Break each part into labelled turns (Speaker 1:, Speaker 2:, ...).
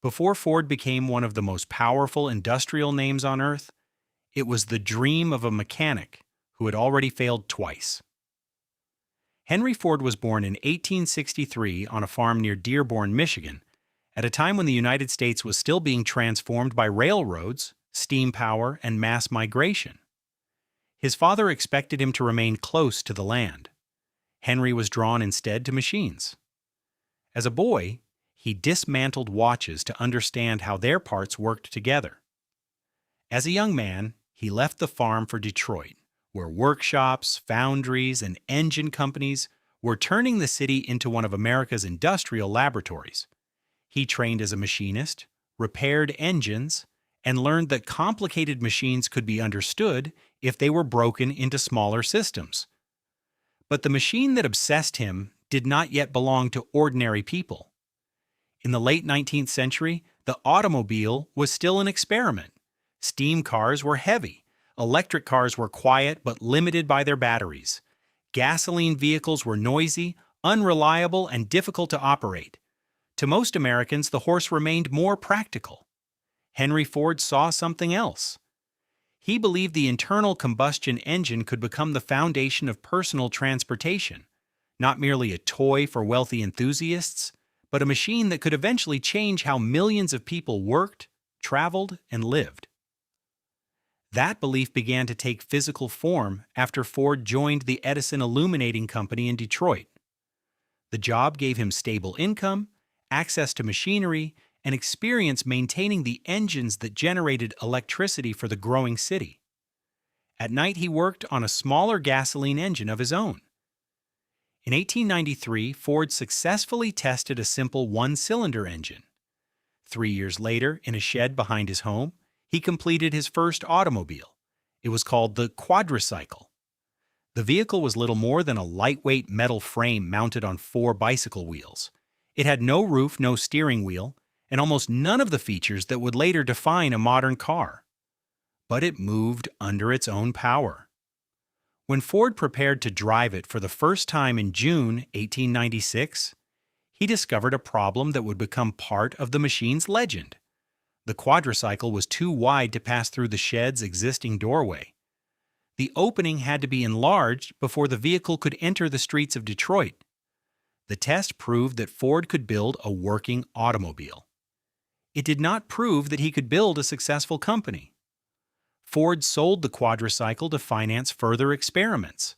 Speaker 1: Before Ford became one of the most powerful industrial names on earth, it was the dream of a mechanic who had already failed twice. Henry Ford was born in 1863 on a farm near Dearborn, Michigan, at a time when the United States was still being transformed by railroads, steam power, and mass migration. His father expected him to remain close to the land. Henry was drawn instead to machines. As a boy, he dismantled watches to understand how their parts worked together. As a young man, he left the farm for Detroit, where workshops, foundries, and engine companies were turning the city into one of America's industrial laboratories. He trained as a machinist, repaired engines, and learned that complicated machines could be understood if they were broken into smaller systems. But the machine that obsessed him did not yet belong to ordinary people. In the late 19th century, the automobile was still an experiment. Steam cars were heavy. Electric cars were quiet but limited by their batteries. Gasoline vehicles were noisy, unreliable, and difficult to operate. To most Americans, the horse remained more practical. Henry Ford saw something else. He believed the internal combustion engine could become the foundation of personal transportation, not merely a toy for wealthy enthusiasts, but a machine that could eventually change how millions of people worked, traveled, and lived. That belief began to take physical form after Ford joined the Edison Illuminating Company in Detroit. The job gave him stable income, access to machinery, and experience maintaining the engines that generated electricity for the growing city. At night, he worked on a smaller gasoline engine of his own. In 1893, Ford successfully tested a simple one-cylinder engine. 3 years later, in a shed behind his home, he completed his first automobile. It was called the quadricycle. The vehicle was little more than a lightweight metal frame mounted on 4 bicycle wheels. It had no roof, no steering wheel, and almost none of the features that would later define a modern car. But it moved under its own power. When Ford prepared to drive it for the first time in June 1896, he discovered a problem that would become part of the machine's legend. The quadricycle was too wide to pass through the shed's existing doorway. The opening had to be enlarged before the vehicle could enter the streets of Detroit. The test proved that Ford could build a working automobile. It did not prove that he could build a successful company. Ford sold the quadricycle to finance further experiments.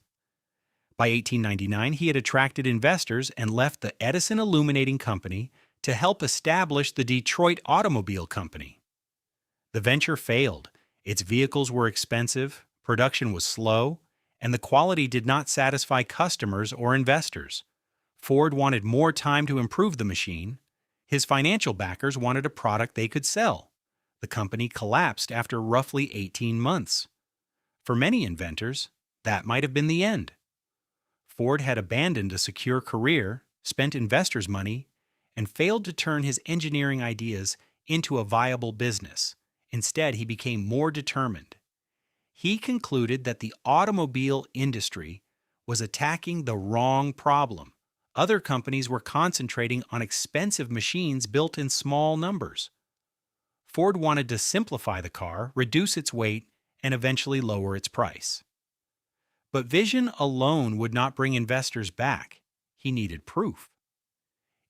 Speaker 1: By 1899, he had attracted investors and left the Edison Illuminating Company to help establish the Detroit Automobile Company. The venture failed. Its vehicles were expensive, production was slow, and the quality did not satisfy customers or investors. Ford wanted more time to improve the machine. His financial backers wanted a product they could sell. The company collapsed after roughly 18 months. For many inventors, that might have been the end. Ford had abandoned a secure career, spent investors' money, and failed to turn his engineering ideas into a viable business. Instead, he became more determined. He concluded that the automobile industry was attacking the wrong problem. Other companies were concentrating on expensive machines built in small numbers. Ford wanted to simplify the car, reduce its weight, and eventually lower its price. But vision alone would not bring investors back. He needed proof.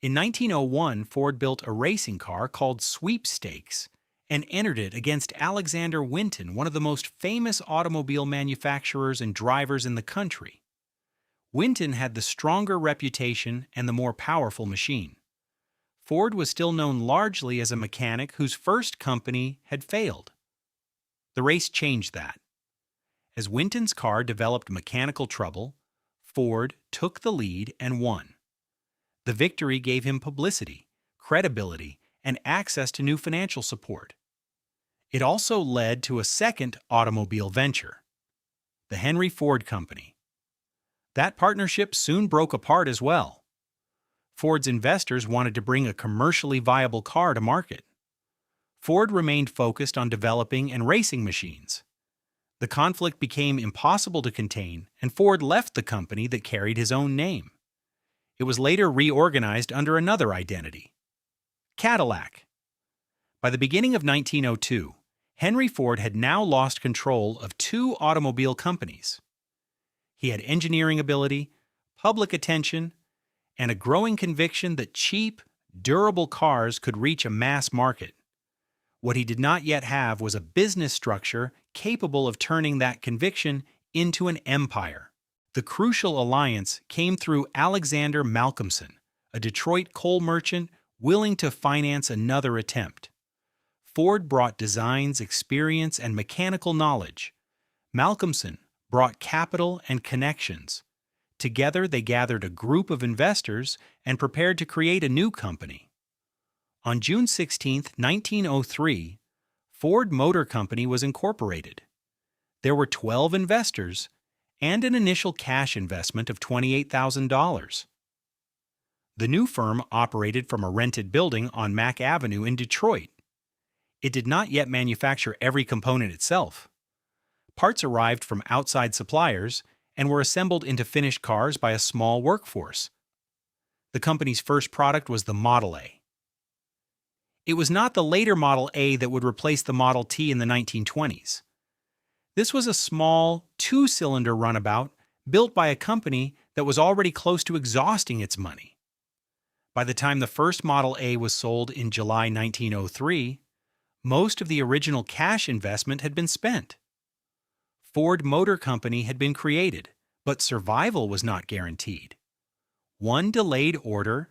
Speaker 1: In 1901, Ford built a racing car called Sweepstakes and entered it against Alexander Winton, one of the most famous automobile manufacturers and drivers in the country. Winton had the stronger reputation and the more powerful machine. Ford was still known largely as a mechanic whose first company had failed. The race changed that. As Winton's car developed mechanical trouble, Ford took the lead and won. The victory gave him publicity, credibility, and access to new financial support. It also led to a second automobile venture, the Henry Ford Company. That partnership soon broke apart as well. Ford's investors wanted to bring a commercially viable car to market. Ford remained focused on developing and racing machines. The conflict became impossible to contain, and Ford left the company that carried his own name. It was later reorganized under another identity, Cadillac. By the beginning of 1902, Henry Ford had now lost control of two automobile companies. He had engineering ability, public attention, and a growing conviction that cheap, durable cars could reach a mass market. What he did not yet have was a business structure capable of turning that conviction into an empire. The crucial alliance came through Alexander Malcolmson, a Detroit coal merchant willing to finance another attempt. Ford brought designs, experience, and mechanical knowledge. Malcolmson brought capital and connections. Together, they gathered a group of investors and prepared to create a new company. On June 16, 1903, Ford Motor Company was incorporated. There were 12 investors and an initial cash investment of $28,000. The new firm operated from a rented building on Mack Avenue in Detroit. It did not yet manufacture every component itself. Parts arrived from outside suppliers and were assembled into finished cars by a small workforce. The company's first product was the Model A. It was not the later Model A that would replace the Model T in the 1920s. This was a small, two-cylinder runabout built by a company that was already close to exhausting its money. By the time the first Model A was sold in July 1903, most of the original cash investment had been spent. Ford Motor Company had been created, but survival was not guaranteed. One delayed order,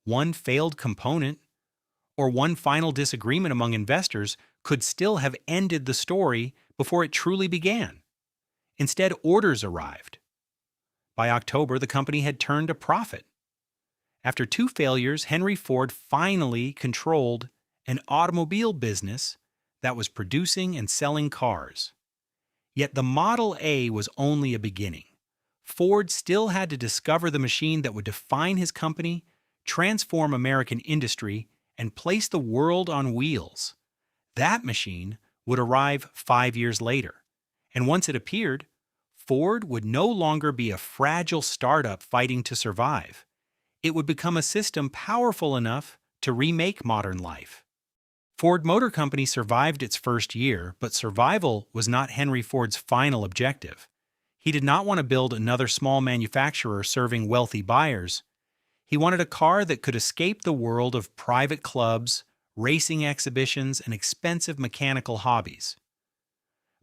Speaker 1: one failed component, or one final disagreement among investors could still have ended the story before it truly began. Instead, orders arrived. By October, the company had turned a profit. After two failures, Henry Ford finally controlled an automobile business that was producing and selling cars. Yet the Model A was only a beginning. Ford still had to discover the machine that would define his company, transform American industry, and place the world on wheels. That machine would arrive 5 years later, and once it appeared, Ford would no longer be a fragile startup fighting to survive. It would become a system powerful enough to remake modern life. Ford Motor Company survived its first year, but survival was not Henry Ford's final objective. He did not want to build another small manufacturer serving wealthy buyers. He wanted a car that could escape the world of private clubs, racing exhibitions, and expensive mechanical hobbies.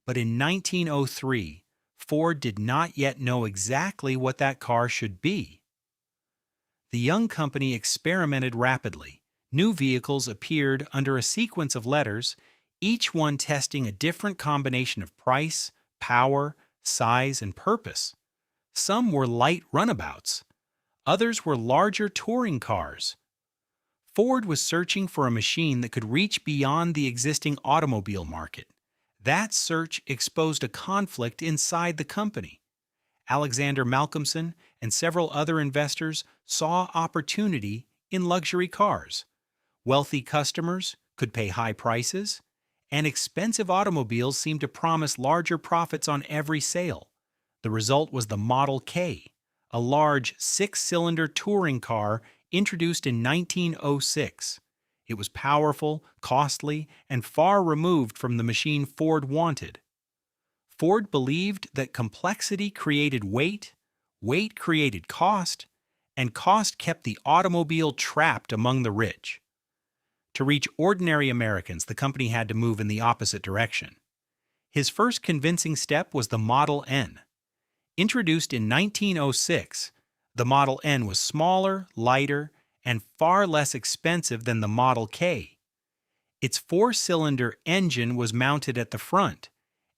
Speaker 1: But in 1903, Ford did not yet know exactly what that car should be. The young company experimented rapidly. New vehicles appeared under a sequence of letters, each one testing a different combination of price, power, size, and purpose. Some were light runabouts. Others were larger touring cars. Ford was searching for a machine that could reach beyond the existing automobile market. That search exposed a conflict inside the company. Alexander Malcolmson and several other investors saw opportunity in luxury cars. Wealthy customers could pay high prices, and expensive automobiles seemed to promise larger profits on every sale. The result was the Model K, a large six-cylinder touring car introduced in 1906. It was powerful, costly, and far removed from the machine Ford wanted. Ford believed that complexity created weight, weight created cost, and cost kept the automobile trapped among the rich. To reach ordinary Americans, the company had to move in the opposite direction. His first convincing step was the Model N. Introduced in 1906, the Model N was smaller, lighter, and far less expensive than the Model K. Its four-cylinder engine was mounted at the front,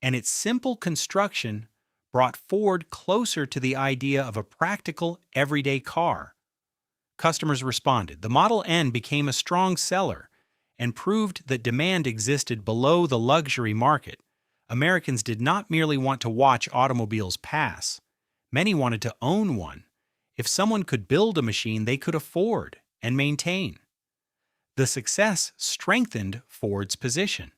Speaker 1: and its simple construction brought Ford closer to the idea of a practical, everyday car. Customers responded. The Model N became a strong seller and proved that demand existed below the luxury market. Americans did not merely want to watch automobiles pass. Many wanted to own one. If someone could build a machine they could afford and maintain. The success strengthened Ford's position.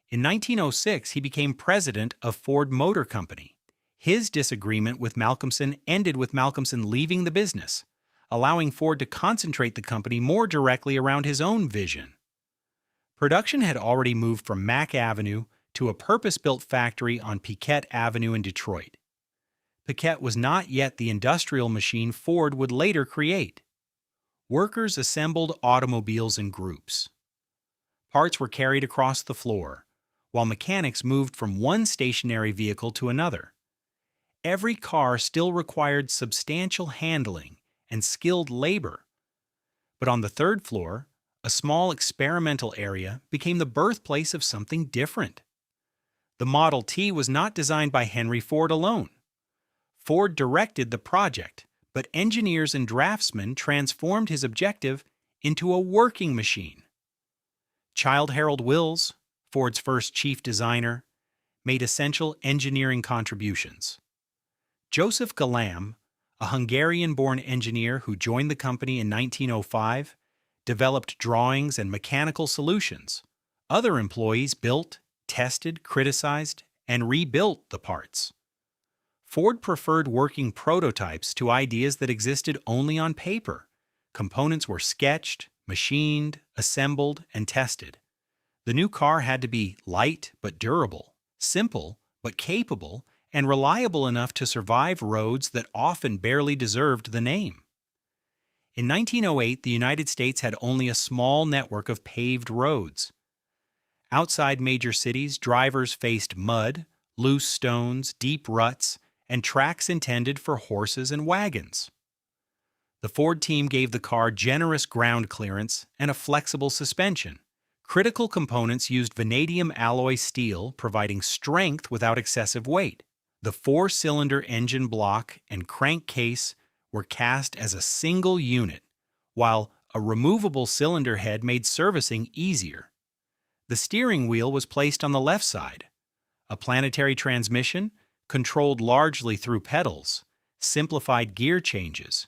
Speaker 1: In 1906, he became president of Ford Motor Company. His disagreement with Malcolmson ended with Malcolmson leaving the business, allowing Ford to concentrate the company more directly around his own vision. Production had already moved from Mack Avenue to a purpose-built factory on Piquette Avenue in Detroit. Piquette was not yet the industrial machine Ford would later create. Workers assembled automobiles in groups. Parts were carried across the floor, while mechanics moved from one stationary vehicle to another. Every car still required substantial handling and skilled labor. But on the third floor, a small experimental area became the birthplace of something different. The Model T was not designed by Henry Ford alone. Ford directed the project, but engineers and draftsmen transformed his objective into a working machine. Childe Harold Wills, Ford's first chief designer, made essential engineering contributions. Joseph Galam, a Hungarian-born engineer who joined the company in 1905, developed drawings and mechanical solutions. Other employees built, tested, criticized, and rebuilt the parts. Ford preferred working prototypes to ideas that existed only on paper. Components were sketched, machined, assembled, and tested. The new car had to be light but durable, simple but capable, and reliable enough to survive roads that often barely deserved the name. In 1908, the United States had only a small network of paved roads. Outside major cities, drivers faced mud, loose stones, deep ruts, and tracks intended for horses and wagons. The Ford team gave the car generous ground clearance and a flexible suspension. Critical components used vanadium alloy steel, providing strength without excessive weight. The four-cylinder engine block and crankcase were cast as a single unit, while a removable cylinder head made servicing easier. The steering wheel was placed on the left side. A planetary transmission, controlled largely through pedals, simplified gear changes.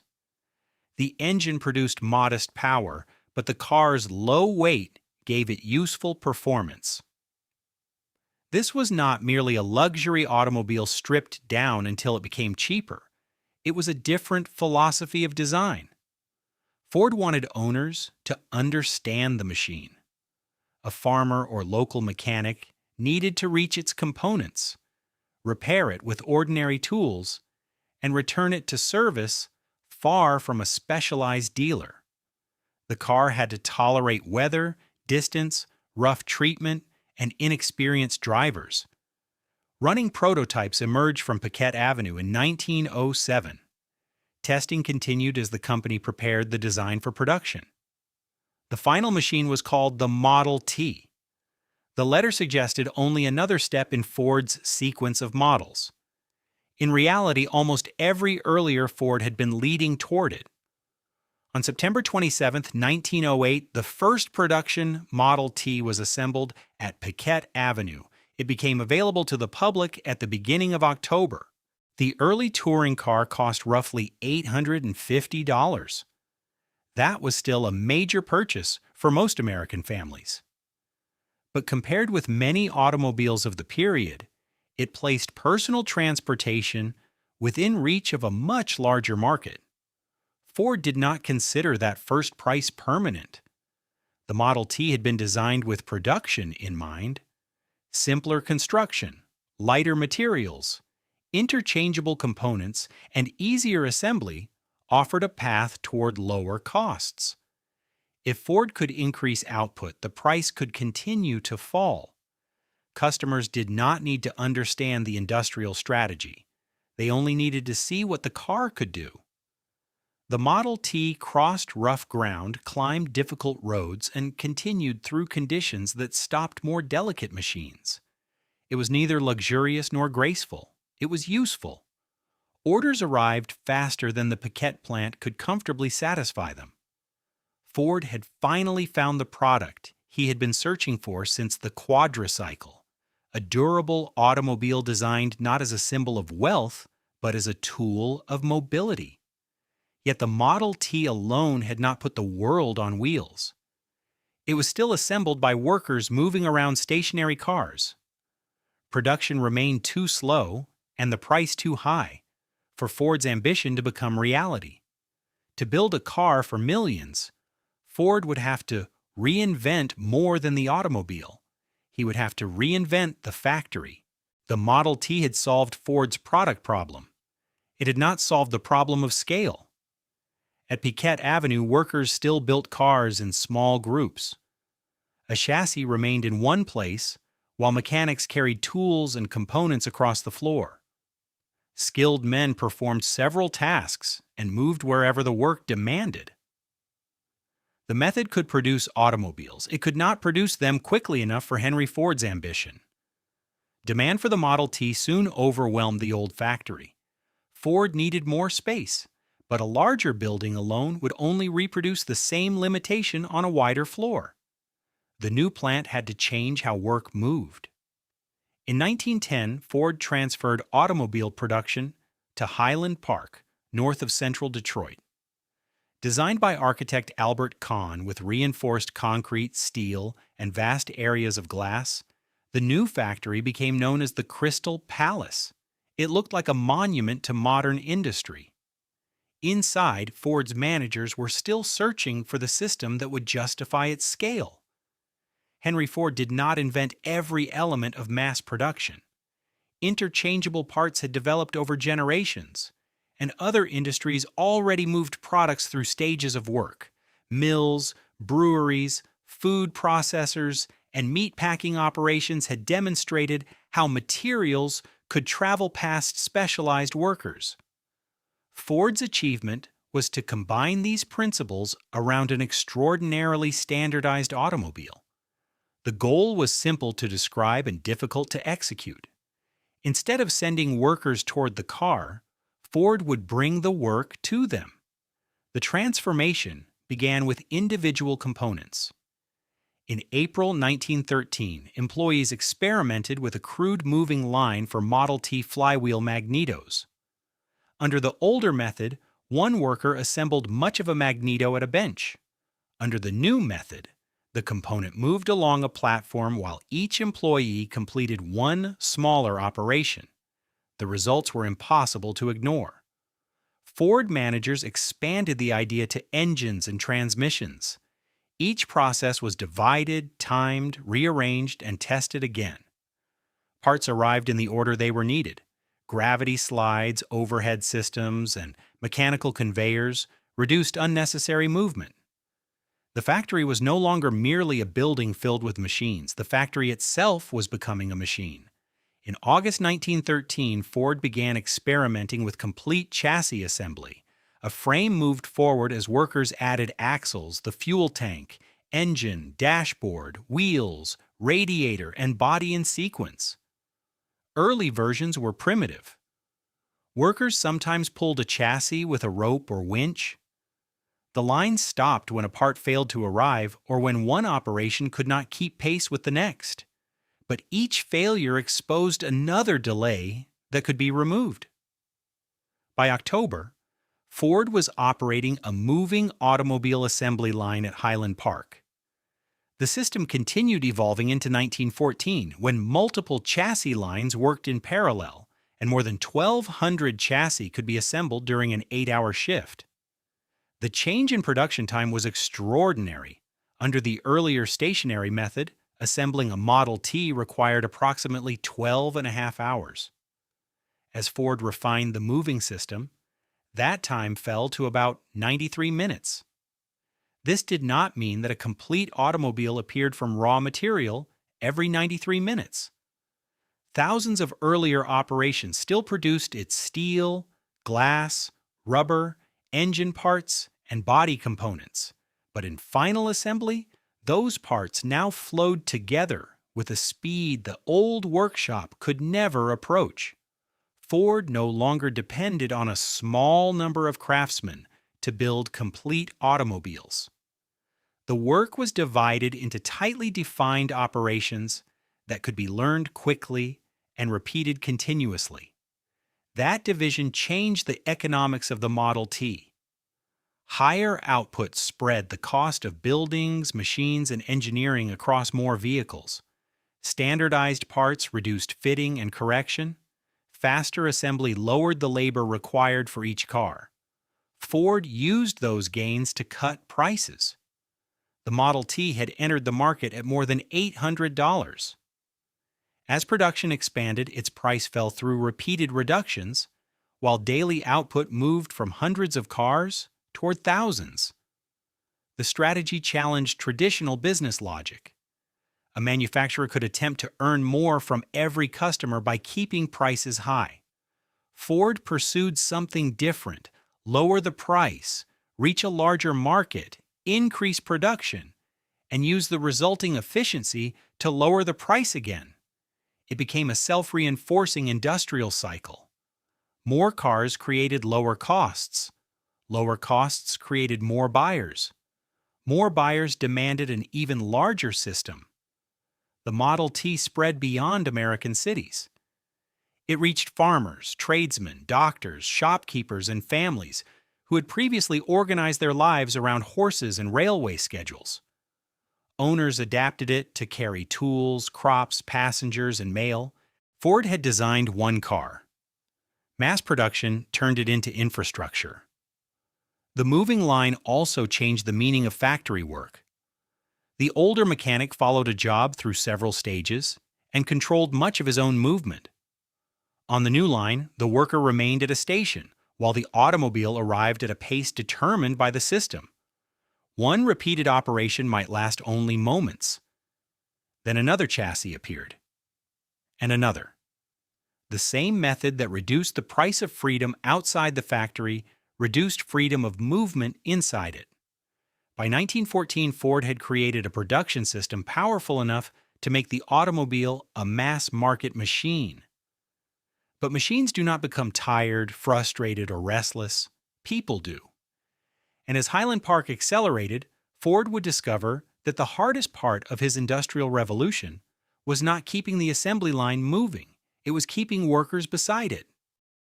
Speaker 1: The engine produced modest power, but the car's low weight gave it useful performance. This was not merely a luxury automobile stripped down until it became cheaper. It was a different philosophy of design. Ford wanted owners to understand the machine. A farmer or local mechanic needed to reach its components, repair it with ordinary tools, and return it to service far from a specialized dealer. The car had to tolerate weather, distance, rough treatment, and inexperienced drivers. Running prototypes emerged from Piquette Avenue in 1907. Testing continued as the company prepared the design for production. The final machine was called the Model T. The letter suggested only another step in Ford's sequence of models. In reality, almost every earlier Ford had been leading toward it. On September 27, 1908, the first production Model T was assembled at Piquette Avenue. It became available to the public at the beginning of October. The early touring car cost roughly $850. That was still a major purchase for most American families. But compared with many automobiles of the period, it placed personal transportation within reach of a much larger market. Ford did not consider that first price permanent. The Model T had been designed with production in mind. Simpler construction, lighter materials, interchangeable components, and easier assembly offered a path toward lower costs. If Ford could increase output, the price could continue to fall. Customers did not need to understand the industrial strategy. They only needed to see what the car could do. The Model T crossed rough ground, climbed difficult roads, and continued through conditions that stopped more delicate machines. It was neither luxurious nor graceful. It was useful. Orders arrived faster than the Piquette plant could comfortably satisfy them. Ford had finally found the product he had been searching for since the quadricycle, a durable automobile designed not as a symbol of wealth, but as a tool of mobility. Yet the Model T alone had not put the world on wheels. It was still assembled by workers moving around stationary cars. Production remained too slow and the price too high for Ford's ambition to become reality. To build a car for millions, Ford would have to reinvent more than the automobile. He would have to reinvent the factory. The Model T had solved Ford's product problem. It had not solved the problem of scale. At Piquette Avenue, workers still built cars in small groups. A chassis remained in one place, while mechanics carried tools and components across the floor. Skilled men performed several tasks and moved wherever the work demanded. The method could produce automobiles. It could not produce them quickly enough for Henry Ford's ambition. Demand for the Model T soon overwhelmed the old factory. Ford needed more space, but a larger building alone would only reproduce the same limitation on a wider floor. The new plant had to change how work moved. In 1910, Ford transferred automobile production to Highland Park, north of central Detroit. Designed by architect Albert Kahn with reinforced concrete, steel, and vast areas of glass, the new factory became known as the Crystal Palace. It looked like a monument to modern industry. Inside, Ford's managers were still searching for the system that would justify its scale. Henry Ford did not invent every element of mass production. Interchangeable parts had developed over generations, and other industries already moved products through stages of work. Mills, breweries, food processors, and meat packing operations had demonstrated how materials could travel past specialized workers. Ford's achievement was to combine these principles around an extraordinarily standardized automobile. The goal was simple to describe and difficult to execute. Instead of sending workers toward the car, Ford would bring the work to them. The transformation began with individual components. In April 1913, employees experimented with a crude moving line for Model T flywheel magnetos. Under the older method, one worker assembled much of a magneto at a bench. Under the new method, the component moved along a platform while each employee completed one smaller operation. The results were impossible to ignore. Ford managers expanded the idea to engines and transmissions. Each process was divided, timed, rearranged, and tested again. Parts arrived in the order they were needed. Gravity slides, overhead systems, and mechanical conveyors reduced unnecessary movement. The factory was no longer merely a building filled with machines. The factory itself was becoming a machine. In August 1913, Ford began experimenting with complete chassis assembly. A frame moved forward as workers added axles, the fuel tank, engine, dashboard, wheels, radiator, and body in sequence. Early versions were primitive. Workers sometimes pulled a chassis with a rope or winch. The line stopped when a part failed to arrive or when one operation could not keep pace with the next. But each failure exposed another delay that could be removed. By October, Ford was operating a moving automobile assembly line at Highland Park. The system continued evolving into 1914, when multiple chassis lines worked in parallel, and more than 1,200 chassis could be assembled during an 8-hour shift. The change in production time was extraordinary. Under the earlier stationary method, assembling a Model T required approximately 12.5 hours. As Ford refined the moving system, that time fell to about 93 minutes. This did not mean that a complete automobile appeared from raw material every 93 minutes. Thousands of earlier operations still produced its steel, glass, rubber, engine parts, and body components, but in final assembly, those parts now flowed together with a speed the old workshop could never approach. Ford no longer depended on a small number of craftsmen to build complete automobiles. The work was divided into tightly defined operations that could be learned quickly and repeated continuously. That division changed the economics of the Model T. Higher output spread the cost of buildings, machines, and engineering across more vehicles. Standardized parts reduced fitting and correction. Faster assembly lowered the labor required for each car. Ford used those gains to cut prices. The Model T had entered the market at more than $800. As production expanded, its price fell through repeated reductions, while daily output moved from hundreds of cars toward thousands. The strategy challenged traditional business logic. A manufacturer could attempt to earn more from every customer by keeping prices high. Ford pursued something different: lower the price, reach a larger market, increase production, and use the resulting efficiency to lower the price again. It became a self-reinforcing industrial cycle. More cars created lower costs. Lower costs created more buyers. More buyers demanded an even larger system. The Model T spread beyond American cities. It reached farmers, tradesmen, doctors, shopkeepers, and families who had previously organized their lives around horses and railway schedules. Owners adapted it to carry tools, crops, passengers, and mail. Ford had designed one car. Mass production turned it into infrastructure. The moving line also changed the meaning of factory work. The older mechanic followed a job through several stages and controlled much of his own movement. On the new line, the worker remained at a station, while the automobile arrived at a pace determined by the system. One repeated operation might last only moments. Then another chassis appeared. And another. The same method that reduced the price of freedom outside the factory reduced freedom of movement inside it. By 1914, Ford had created a production system powerful enough to make the automobile a mass-market machine. But machines do not become tired, frustrated, or restless. People do. And as Highland Park accelerated, Ford would discover that the hardest part of his industrial revolution was not keeping the assembly line moving. It was keeping workers beside it.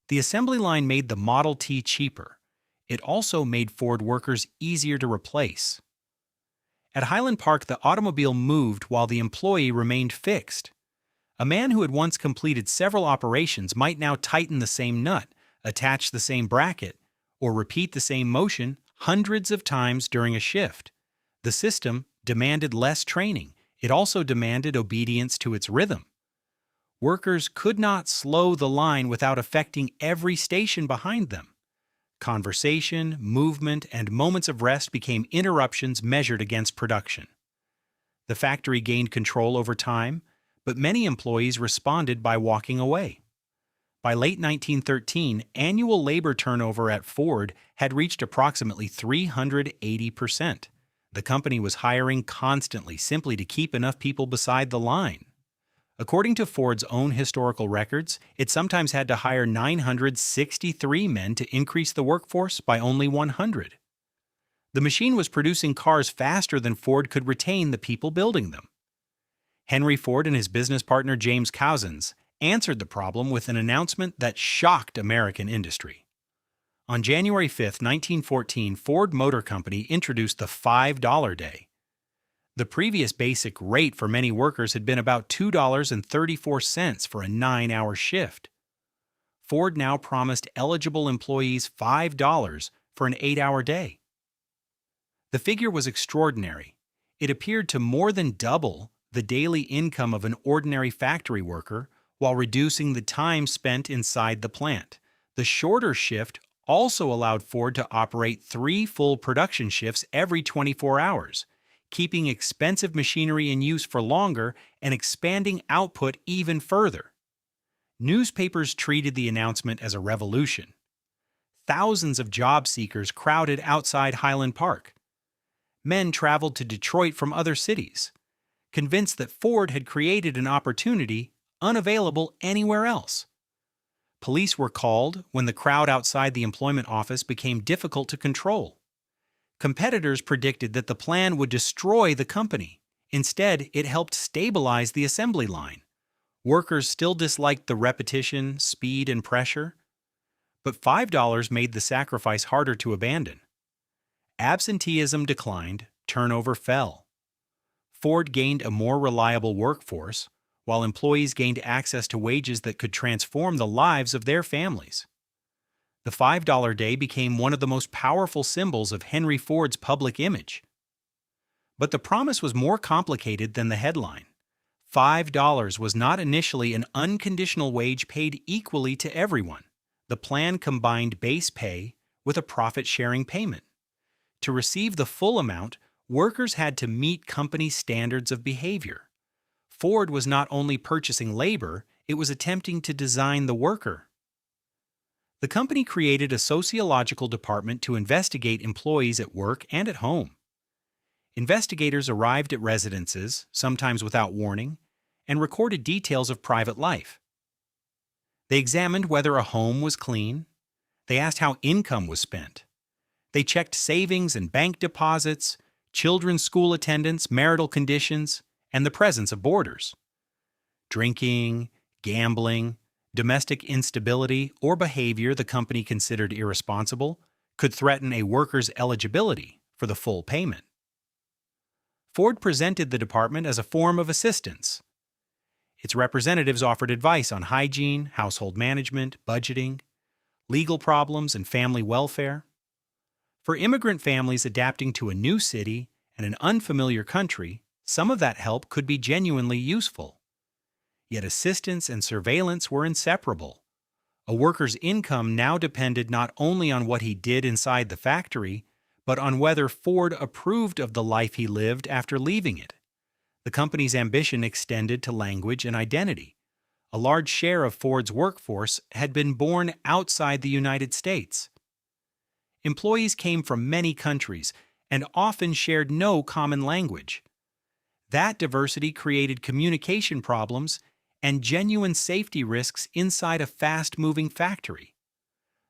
Speaker 1: The assembly line made the Model T cheaper. It also made Ford workers easier to replace. At Highland Park, the automobile moved while the employee remained fixed. A man who had once completed several operations might now tighten the same nut, attach the same bracket, or repeat the same motion hundreds of times during a shift. The system demanded less training. It also demanded obedience to its rhythm. Workers could not slow the line without affecting every station behind them. Conversation, movement, and moments of rest became interruptions measured against production. The factory gained control over time, but many employees responded by walking away. By late 1913, annual labor turnover at Ford had reached approximately 380%. The company was hiring constantly simply to keep enough people beside the line. According to Ford's own historical records, it sometimes had to hire 963 men to increase the workforce by only 100. The machine was producing cars faster than Ford could retain the people building them. Henry Ford and his business partner James Couzens answered the problem with an announcement that shocked American industry. On January 5, 1914, Ford Motor Company introduced the $5 day. The previous basic rate for many workers had been about $2.34 for a 9-hour shift. Ford now promised eligible employees $5 for an 8-hour day. The figure was extraordinary. It appeared to more than double the daily income of an ordinary factory worker while reducing the time spent inside the plant. The shorter shift also allowed Ford to operate 3 full production shifts every 24 hours, keeping expensive machinery in use for longer and expanding output even further. Newspapers treated the announcement as a revolution. Thousands of job seekers crowded outside Highland Park. Men traveled to Detroit from other cities, convinced that Ford had created an opportunity unavailable anywhere else. Police were called when the crowd outside the employment office became difficult to control. Competitors predicted that the plan would destroy the company. Instead, it helped stabilize the assembly line. Workers still disliked the repetition, speed, and pressure, but $5 made the sacrifice harder to abandon. Absenteeism declined, turnover fell. Ford gained a more reliable workforce, while employees gained access to wages that could transform the lives of their families. The $5 day became one of the most powerful symbols of Henry Ford's public image. But the promise was more complicated than the headline. $5 was not initially an unconditional wage paid equally to everyone. The plan combined base pay with a profit-sharing payment. To receive the full amount, workers had to meet company standards of behavior. Ford was not only purchasing labor, it was attempting to design the worker. The company created a sociological department to investigate employees at work and at home. Investigators arrived at residences, sometimes without warning, and recorded details of private life. They examined whether a home was clean. They asked how income was spent. They checked savings and bank deposits, children's school attendance, marital conditions, and the presence of boarders. Drinking, gambling, domestic instability, or behavior the company considered irresponsible could threaten a worker's eligibility for the full payment. Ford presented the department as a form of assistance. Its representatives offered advice on hygiene, household management, budgeting, legal problems, and family welfare. For immigrant families adapting to a new city and an unfamiliar country, some of that help could be genuinely useful. Yet assistance and surveillance were inseparable. A worker's income now depended not only on what he did inside the factory, but on whether Ford approved of the life he lived after leaving it. The company's ambition extended to language and identity. A large share of Ford's workforce had been born outside the United States. Employees came from many countries and often shared no common language. That diversity created communication problems and genuine safety risks inside a fast-moving factory.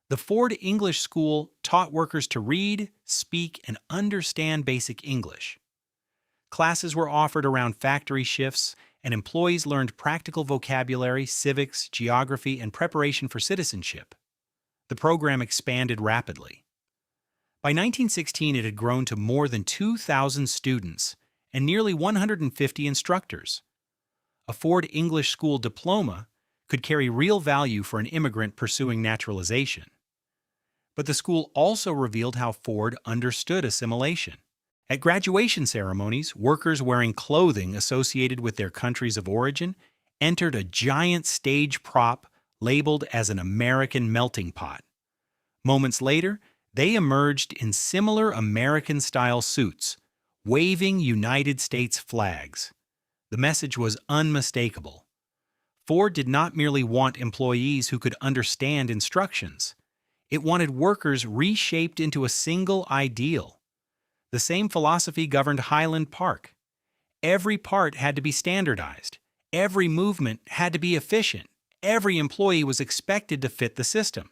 Speaker 1: The Ford English School taught workers to read, speak, and understand basic English. Classes were offered around factory shifts, and employees learned practical vocabulary, civics, geography, and preparation for citizenship. The program expanded rapidly. By 1916, it had grown to more than 2,000 students and nearly 150 instructors. A Ford English School diploma could carry real value for an immigrant pursuing naturalization. But the school also revealed how Ford understood assimilation. At graduation ceremonies, workers wearing clothing associated with their countries of origin entered a giant stage prop labeled as an American melting pot. Moments later, they emerged in similar American-style suits, waving United States flags. The message was unmistakable. Ford did not merely want employees who could understand instructions. It wanted workers reshaped into a single ideal. The same philosophy governed Highland Park. Every part had to be standardized. Every movement had to be efficient. Every employee was expected to fit the system.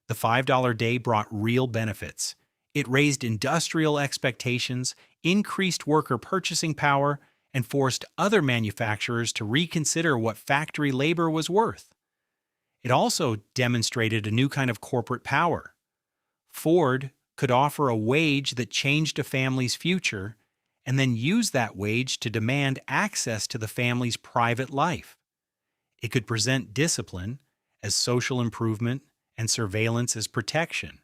Speaker 1: The $5 day brought real benefits. It raised industrial expectations, increased worker purchasing power, and forced other manufacturers to reconsider what factory labor was worth. It also demonstrated a new kind of corporate power. Ford could offer a wage that changed a family's future and then use that wage to demand access to the family's private life. It could present discipline as social improvement and surveillance as protection.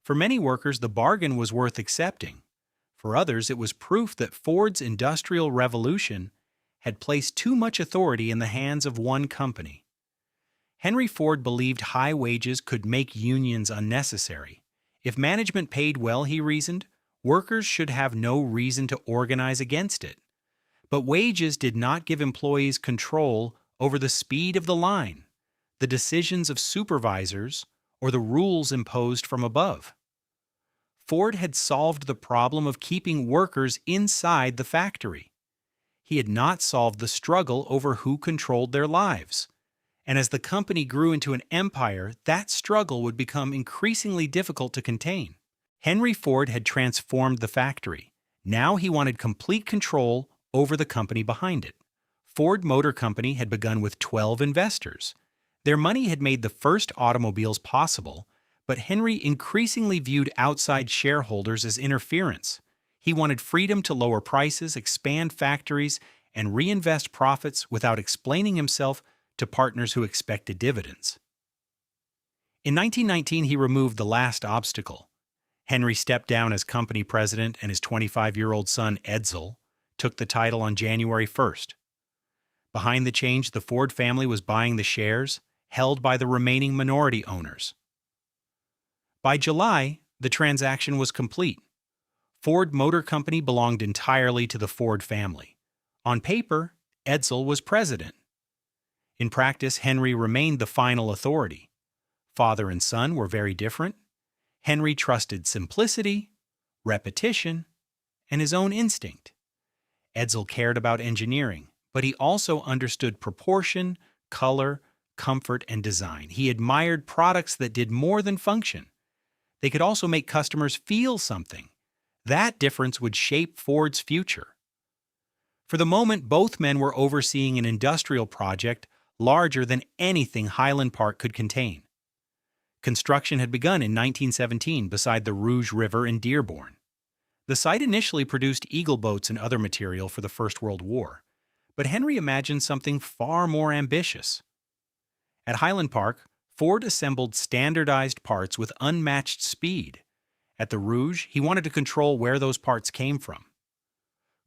Speaker 1: For many workers, the bargain was worth accepting. For others, it was proof that Ford's industrial revolution had placed too much authority in the hands of one company. Henry Ford believed high wages could make unions unnecessary. If management paid well, he reasoned, workers should have no reason to organize against it. But wages did not give employees control over the speed of the line, the decisions of supervisors, or the rules imposed from above. Ford had solved the problem of keeping workers inside the factory. He had not solved the struggle over who controlled their lives. And as the company grew into an empire, that struggle would become increasingly difficult to contain. Henry Ford had transformed the factory. Now he wanted complete control over the company behind it. Ford Motor Company had begun with 12 investors. Their money had made the first automobiles possible, but Henry increasingly viewed outside shareholders as interference. He wanted freedom to lower prices, expand factories, and reinvest profits without explaining himself to partners who expected dividends. In 1919, he removed the last obstacle. Henry stepped down as company president and his 25-year-old son, Edsel, took the title on January 1st. Behind the change, the Ford family was buying the shares held by the remaining minority owners. By July, the transaction was complete. Ford Motor Company belonged entirely to the Ford family. On paper, Edsel was president. In practice, Henry remained the final authority. Father and son were very different. Henry trusted simplicity, repetition, and his own instinct. Edsel cared about engineering, but he also understood proportion, color, comfort, and design. He admired products that did more than function. They could also make customers feel something. That difference would shape Ford's future. For the moment, both men were overseeing an industrial project larger than anything Highland Park could contain. Construction had begun in 1917 beside the Rouge River in Dearborn. The site initially produced eagle boats and other material for the First World War, but Henry imagined something far more ambitious. At Highland Park, Ford assembled standardized parts with unmatched speed. At the Rouge, he wanted to control where those parts came from.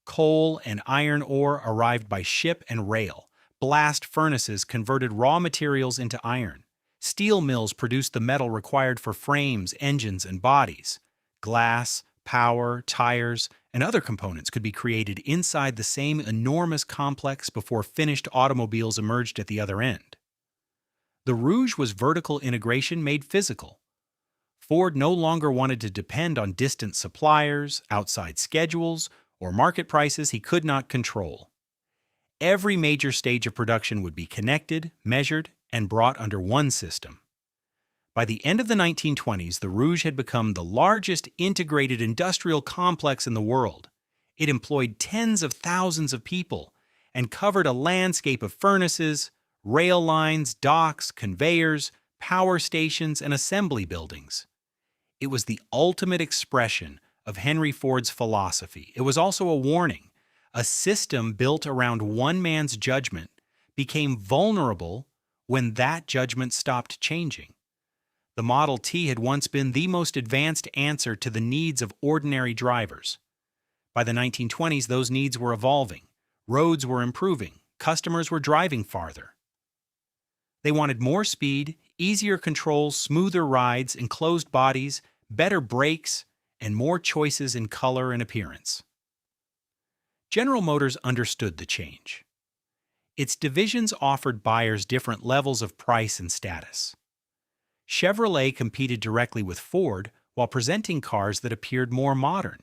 Speaker 1: Coal and iron ore arrived by ship and rail. Blast furnaces converted raw materials into iron. Steel mills produced the metal required for frames, engines, and bodies. Glass, power, tires, and other components could be created inside the same enormous complex before finished automobiles emerged at the other end. The Rouge was vertical integration made physical. Ford no longer wanted to depend on distant suppliers, outside schedules, or market prices he could not control. Every major stage of production would be connected, measured, and brought under one system. By the end of the 1920s, the Rouge had become the largest integrated industrial complex in the world. It employed tens of thousands of people and covered a landscape of furnaces, rail lines, docks, conveyors, power stations, and assembly buildings. It was the ultimate expression of Henry Ford's philosophy. It was also a warning. A system built around one man's judgment became vulnerable when that judgment stopped changing. The Model T had once been the most advanced answer to the needs of ordinary drivers. By the 1920s, those needs were evolving. Roads were improving. Customers were driving farther. They wanted more speed, easier controls, smoother rides, enclosed bodies, better brakes, and more choices in color and appearance. General Motors understood the change. Its divisions offered buyers different levels of price and status. Chevrolet competed directly with Ford while presenting cars that appeared more modern.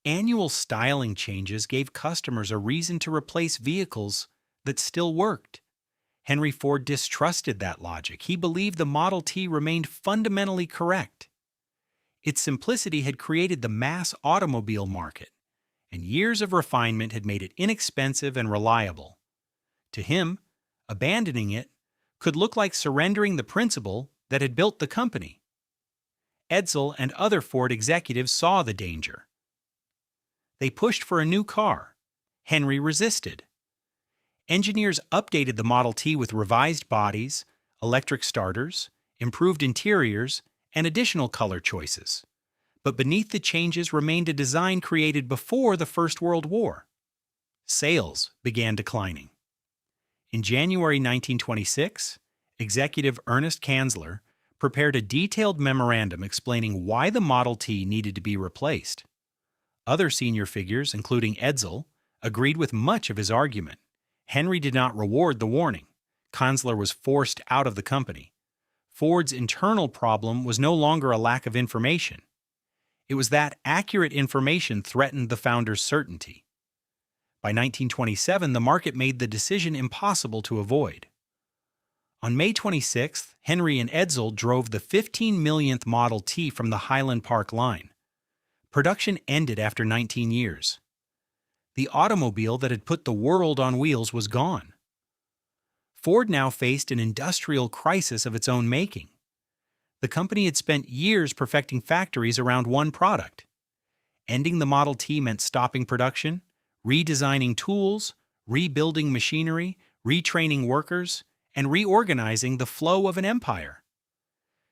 Speaker 1: Annual styling changes gave customers a reason to replace vehicles that still worked. Henry Ford distrusted that logic. He believed the Model T remained fundamentally correct. Its simplicity had created the mass automobile market, and years of refinement had made it inexpensive and reliable. To him, abandoning it could look like surrendering the principle that had built the company. Edsel and other Ford executives saw the danger. They pushed for a new car. Henry resisted. Engineers updated the Model T with revised bodies, electric starters, improved interiors, and additional color choices. But beneath the changes remained a design created before the First World War. Sales began declining. In January 1926, executive Ernest Kanzler prepared a detailed memorandum explaining why the Model T needed to be replaced. Other senior figures, including Edsel, agreed with much of his argument. Henry did not reward the warning. Kanzler was forced out of the company. Ford's internal problem was no longer a lack of information. It was that accurate information threatened the founder's certainty. By 1927, the market made the decision impossible to avoid. On May 26th, Henry and Edsel drove the 15 millionth Model T from the Highland Park line. Production ended after 19 years. The automobile that had put the world on wheels was gone. Ford now faced an industrial crisis of its own making. The company had spent years perfecting factories around one product. Ending the Model T meant stopping production, redesigning tools, rebuilding machinery, retraining workers, and reorganizing the flow of an empire.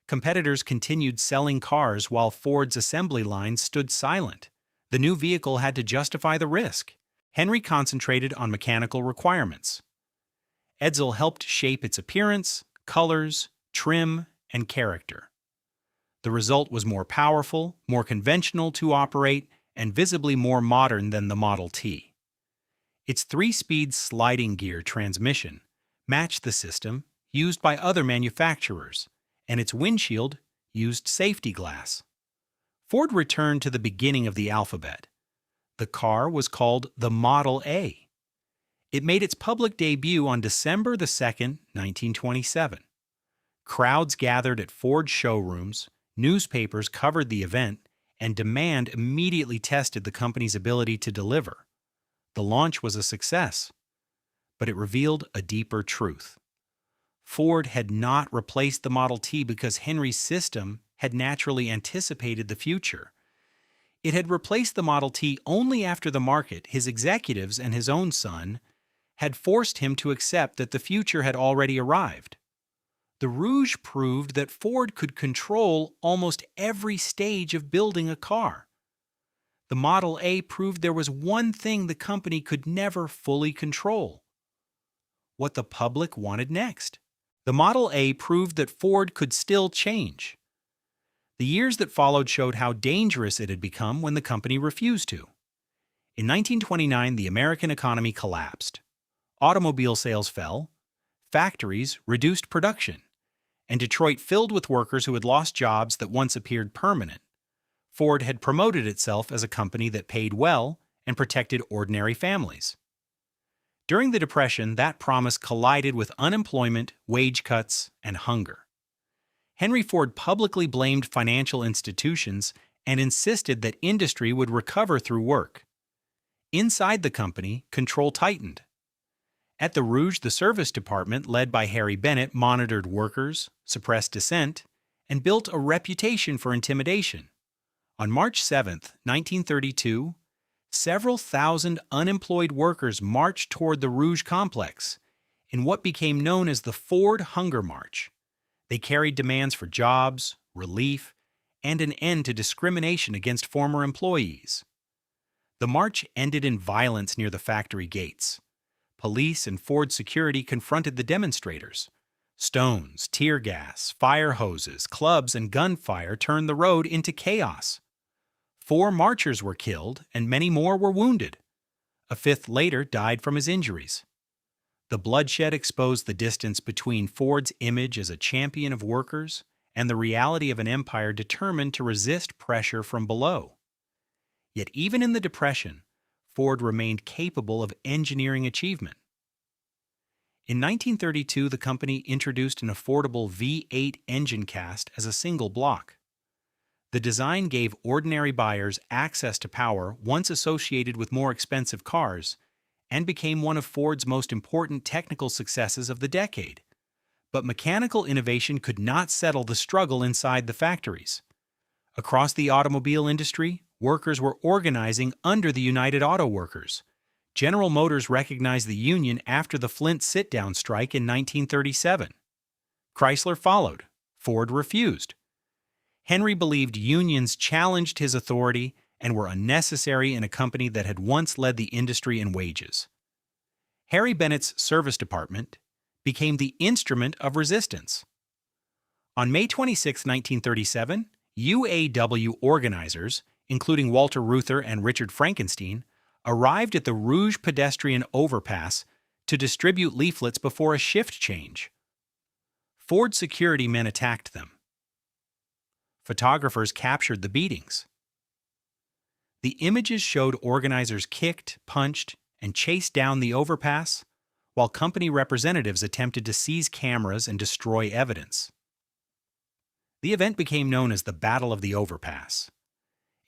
Speaker 1: Competitors continued selling cars while Ford's assembly lines stood silent. The new vehicle had to justify the risk. Henry concentrated on mechanical requirements. Edsel helped shape its appearance, colors, trim, and character. The result was more powerful, more conventional to operate, and visibly more modern than the Model T. Its 3-speed sliding gear transmission matched the system used by other manufacturers, and its windshield used safety glass. Ford returned to the beginning of the alphabet. The car was called the Model A. It made its public debut on December 2, 1927. Crowds gathered at Ford showrooms, newspapers covered the event, and demand immediately tested the company's ability to deliver. The launch was a success, but it revealed a deeper truth. Ford had not replaced the Model T because Henry's system had naturally anticipated the future. It had replaced the Model T only after the market, his executives, and his own son had forced him to accept that the future had already arrived. The Rouge proved that Ford could control almost every stage of building a car. The Model A proved there was one thing the company could never fully control: what the public wanted next. The Model A proved that Ford could still change. The years that followed showed how dangerous it had become when the company refused to. In 1929, the American economy collapsed. Automobile sales fell, factories reduced production, and Detroit filled with workers who had lost jobs that once appeared permanent. Ford had promoted itself as a company that paid well and protected ordinary families. During the Depression, that promise collided with unemployment, wage cuts, and hunger. Henry Ford publicly blamed financial institutions and insisted that industry would recover through work. Inside the company, control tightened. At the Rouge, the service department, led by Harry Bennett, monitored workers, suppressed dissent, and built a reputation for intimidation. On March 7, 1932, several thousand unemployed workers marched toward the Rouge complex in what became known as the Ford Hunger March. They carried demands for jobs, relief, and an end to discrimination against former employees. The march ended in violence near the factory gates. Police and Ford security confronted the demonstrators. Stones, tear gas, fire hoses, clubs, and gunfire turned the road into chaos. 4 marchers were killed, and many more were wounded. A 5th later died from his injuries. The bloodshed exposed the distance between Ford's image as a champion of workers and the reality of an empire determined to resist pressure from below. Yet even in the Depression, Ford remained capable of engineering achievement. In 1932, the company introduced an affordable V8 engine cast as a single block. The design gave ordinary buyers access to power once associated with more expensive cars and became one of Ford's most important technical successes of the decade. But mechanical innovation could not settle the struggle inside the factories. Across the automobile industry, workers were organizing under the United Auto Workers. General Motors recognized the union after the Flint sit-down strike in 1937. Chrysler followed. Ford refused. Henry believed unions challenged his authority and were unnecessary in a company that had once led the industry in wages. Harry Bennett's service department became the instrument of resistance. On May 26, 1937, UAW organizers, including Walter Reuther and Richard Frankenstein, arrived at the Rouge pedestrian overpass to distribute leaflets before a shift change. Ford security men attacked them. Photographers captured the beatings. The images showed organizers kicked, punched, and chased down the overpass, while company representatives attempted to seize cameras and destroy evidence. The event became known as the Battle of the Overpass.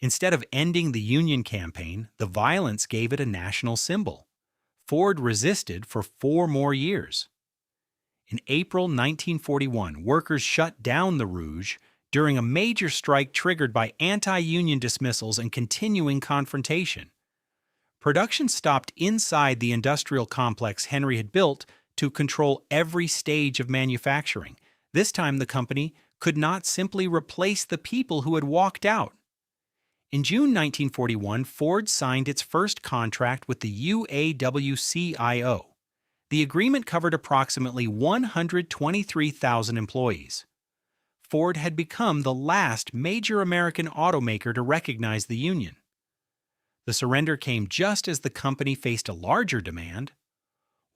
Speaker 1: Instead of ending the Union campaign, the violence gave it a national symbol. Ford resisted for 4 more years. In April 1941, workers shut down the Rouge during a major strike triggered by anti-union dismissals and continuing confrontation. Production stopped inside the industrial complex Henry had built to control every stage of manufacturing. This time the company could not simply replace the people who had walked out. In June 1941, Ford signed its first contract with the UAW-CIO. The agreement covered approximately 123,000 employees. Ford had become the last major American automaker to recognize the union. The surrender came just as the company faced a larger demand.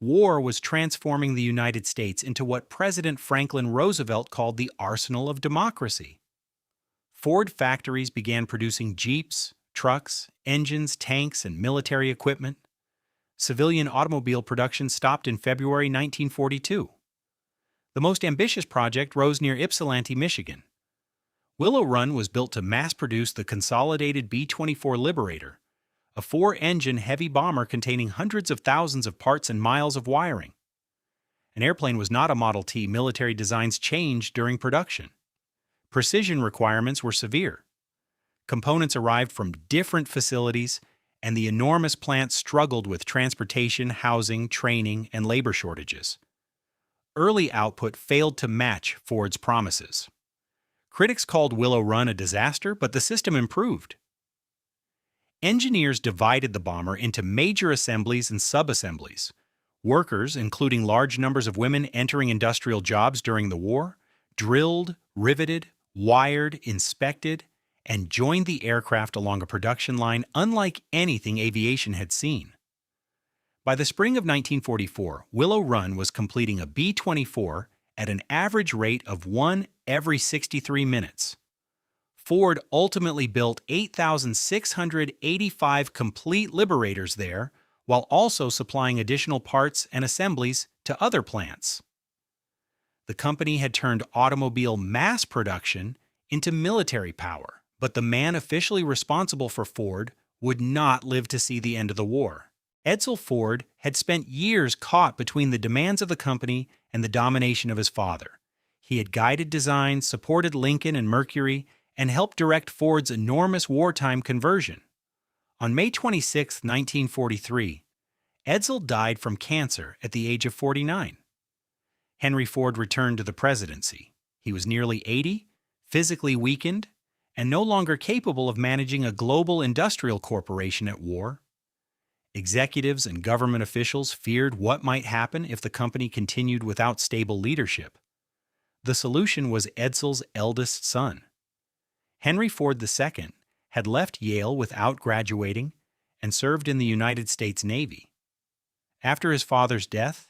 Speaker 1: War was transforming the United States into what President Franklin Roosevelt called the arsenal of democracy. Ford factories began producing Jeeps, trucks, engines, tanks, and military equipment. Civilian automobile production stopped in February 1942. The most ambitious project rose near Ypsilanti, Michigan. Willow Run was built to mass-produce the consolidated B-24 Liberator, a four-engine heavy bomber containing hundreds of thousands of parts and miles of wiring. An airplane was not a Model T. Military designs changed during production. Precision requirements were severe. Components arrived from different facilities, and the enormous plant struggled with transportation, housing, training, and labor shortages. Early output failed to match Ford's promises. Critics called Willow Run a disaster, but the system improved. Engineers divided the bomber into major assemblies and sub-assemblies. Workers, including large numbers of women entering industrial jobs during the war, drilled, riveted, wired, inspected, and joined the aircraft along a production line unlike anything aviation had seen. By the spring of 1944, Willow Run was completing a B-24 at an average rate of one every 63 minutes. Ford ultimately built 8,685 complete Liberators there, while also supplying additional parts and assemblies to other plants. The company had turned automobile mass production into military power, but the man officially responsible for Ford would not live to see the end of the war. Edsel Ford had spent years caught between the demands of the company and the domination of his father. He had guided designs, supported Lincoln and Mercury, and helped direct Ford's enormous wartime conversion. On May 26, 1943, Edsel died from cancer at the age of 49. Henry Ford returned to the presidency. He was nearly 80, physically weakened, and no longer capable of managing a global industrial corporation at war. Executives and government officials feared what might happen if the company continued without stable leadership. The solution was Edsel's eldest son. Henry Ford II had left Yale without graduating and served in the United States Navy. After his father's death,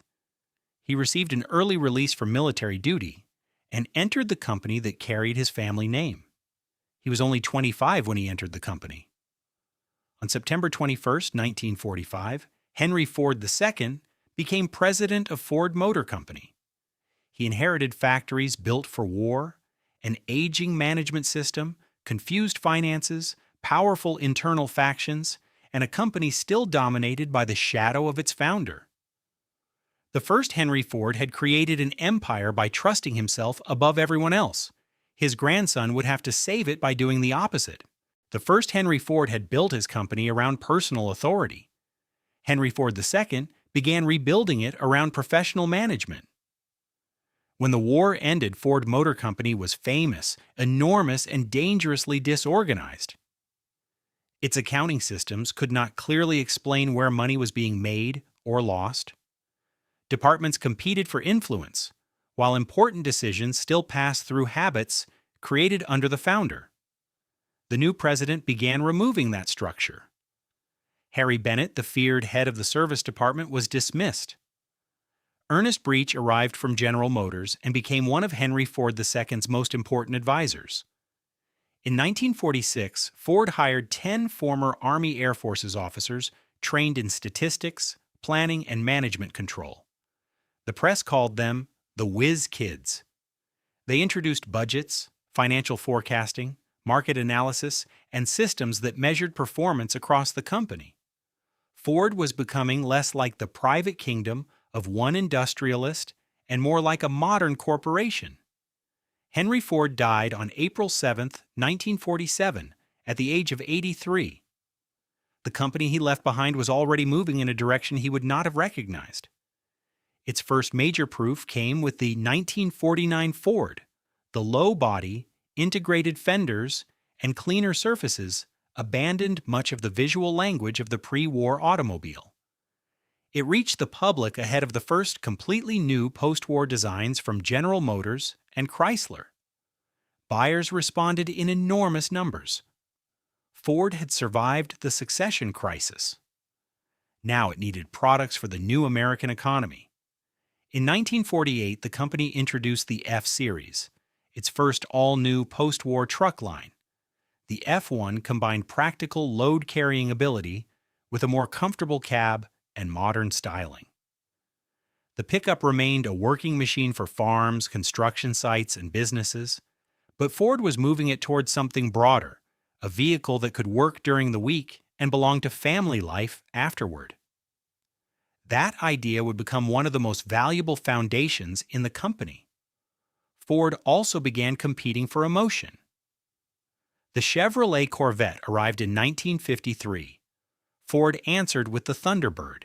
Speaker 1: he received an early release from military duty and entered the company that carried his family name. He was only 25 when he entered the company. On September 21, 1945, Henry Ford II became president of Ford Motor Company. He inherited factories built for war, an aging management system, confused finances, powerful internal factions, and a company still dominated by the shadow of its founder. The first Henry Ford had created an empire by trusting himself above everyone else. His grandson would have to save it by doing the opposite. The first Henry Ford had built his company around personal authority. Henry Ford II began rebuilding it around professional management. When the war ended, Ford Motor Company was famous, enormous, and dangerously disorganized. Its accounting systems could not clearly explain where money was being made or lost. Departments competed for influence, while important decisions still passed through habits created under the founder. The new president began removing that structure. Harry Bennett, the feared head of the service department, was dismissed. Ernest Breech arrived from General Motors and became one of Henry Ford II's most important advisors. In 1946, Ford hired 10 former Army Air Forces officers trained in statistics, planning, and management control. The press called them the Whiz Kids. They introduced budgets, financial forecasting, market analysis, and systems that measured performance across the company. Ford was becoming less like the private kingdom of one industrialist and more like a modern corporation. Henry Ford died on April 7, 1947, at the age of 83. The company he left behind was already moving in a direction he would not have recognized. Its first major proof came with the 1949 Ford, The low body, integrated fenders, and cleaner surfaces abandoned much of the visual language of the pre-war automobile. It reached the public ahead of the first completely new post-war designs from General Motors and Chrysler. Buyers responded in enormous numbers. Ford had survived the succession crisis. Now it needed products for the new American economy. In 1948, the company introduced the F-Series, its first all-new post-war truck line. The F1 combined practical load-carrying ability with a more comfortable cab and modern styling. The pickup remained a working machine for farms, construction sites, and businesses, but Ford was moving it towards something broader, a vehicle that could work during the week and belong to family life afterward. That idea would become one of the most valuable foundations in the company. Ford also began competing for emotion. The Chevrolet Corvette arrived in 1953. Ford answered with the Thunderbird.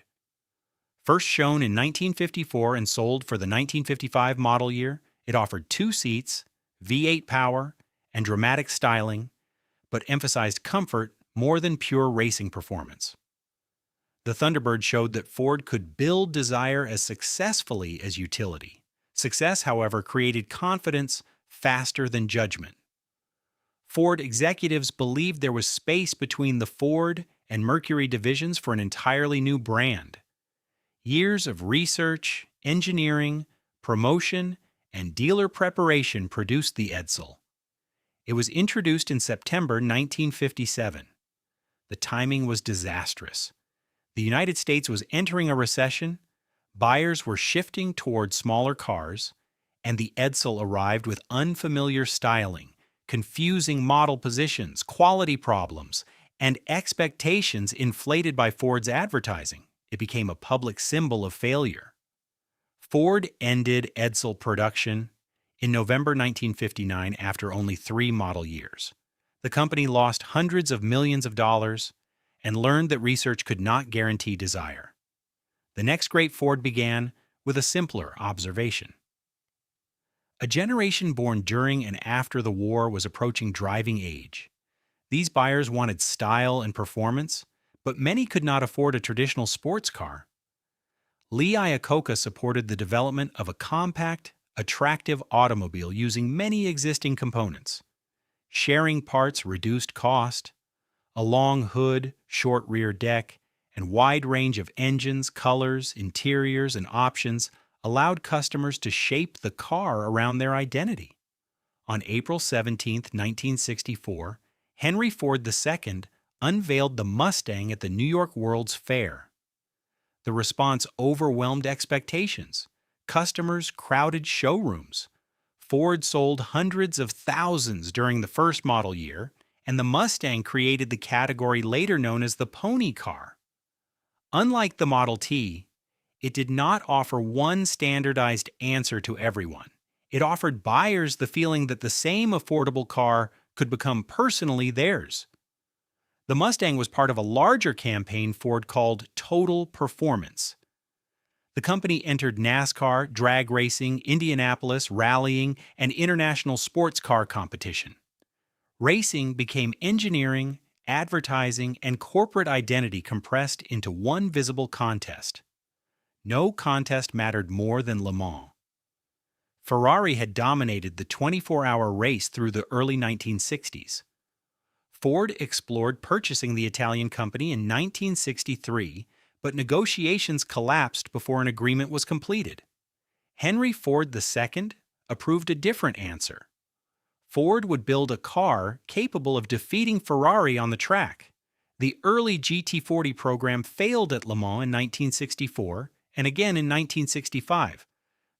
Speaker 1: First shown in 1954 and sold for the 1955 model year, it offered 2 seats, V8 power, and dramatic styling, but emphasized comfort more than pure racing performance. The Thunderbird showed that Ford could build desire as successfully as utility. Success, however, created confidence faster than judgment. Ford executives believed there was space between the Ford and Mercury divisions for an entirely new brand. Years of research, engineering, promotion, and dealer preparation produced the Edsel. It was introduced in September 1957. The timing was disastrous. The United States was entering a recession, buyers were shifting toward smaller cars, and the Edsel arrived with unfamiliar styling, confusing model positions, quality problems, and expectations inflated by Ford's advertising. It became a public symbol of failure. Ford ended Edsel production in November 1959 after only 3 model years. The company lost hundreds of millions of dollars and learned that research could not guarantee desire. The next great Ford began with a simpler observation. A generation born during and after the war was approaching driving age. These buyers wanted style and performance, but many could not afford a traditional sports car. Lee Iacocca supported the development of a compact, attractive automobile using many existing components. Sharing parts reduced cost. A long hood, short rear deck, and wide range of engines, colors, interiors, and options allowed customers to shape the car around their identity. On April 17, 1964, Henry Ford II unveiled the Mustang at the New York World's Fair. The response overwhelmed expectations. Customers crowded showrooms. Ford sold hundreds of thousands during the first model year, and the Mustang created the category later known as the pony car. Unlike the Model T, it did not offer one standardized answer to everyone. It offered buyers the feeling that the same affordable car could become personally theirs. The Mustang was part of a larger campaign Ford called Total Performance. The company entered NASCAR, drag racing, Indianapolis, rallying, and international sports car competition. Racing became engineering, advertising, and corporate identity compressed into one visible contest. No contest mattered more than Le Mans. Ferrari had dominated the 24-hour race through the early 1960s. Ford explored purchasing the Italian company in 1963, but negotiations collapsed before an agreement was completed. Henry Ford II approved a different answer. Ford would build a car capable of defeating Ferrari on the track. The early GT40 program failed at Le Mans in 1964 and again in 1965.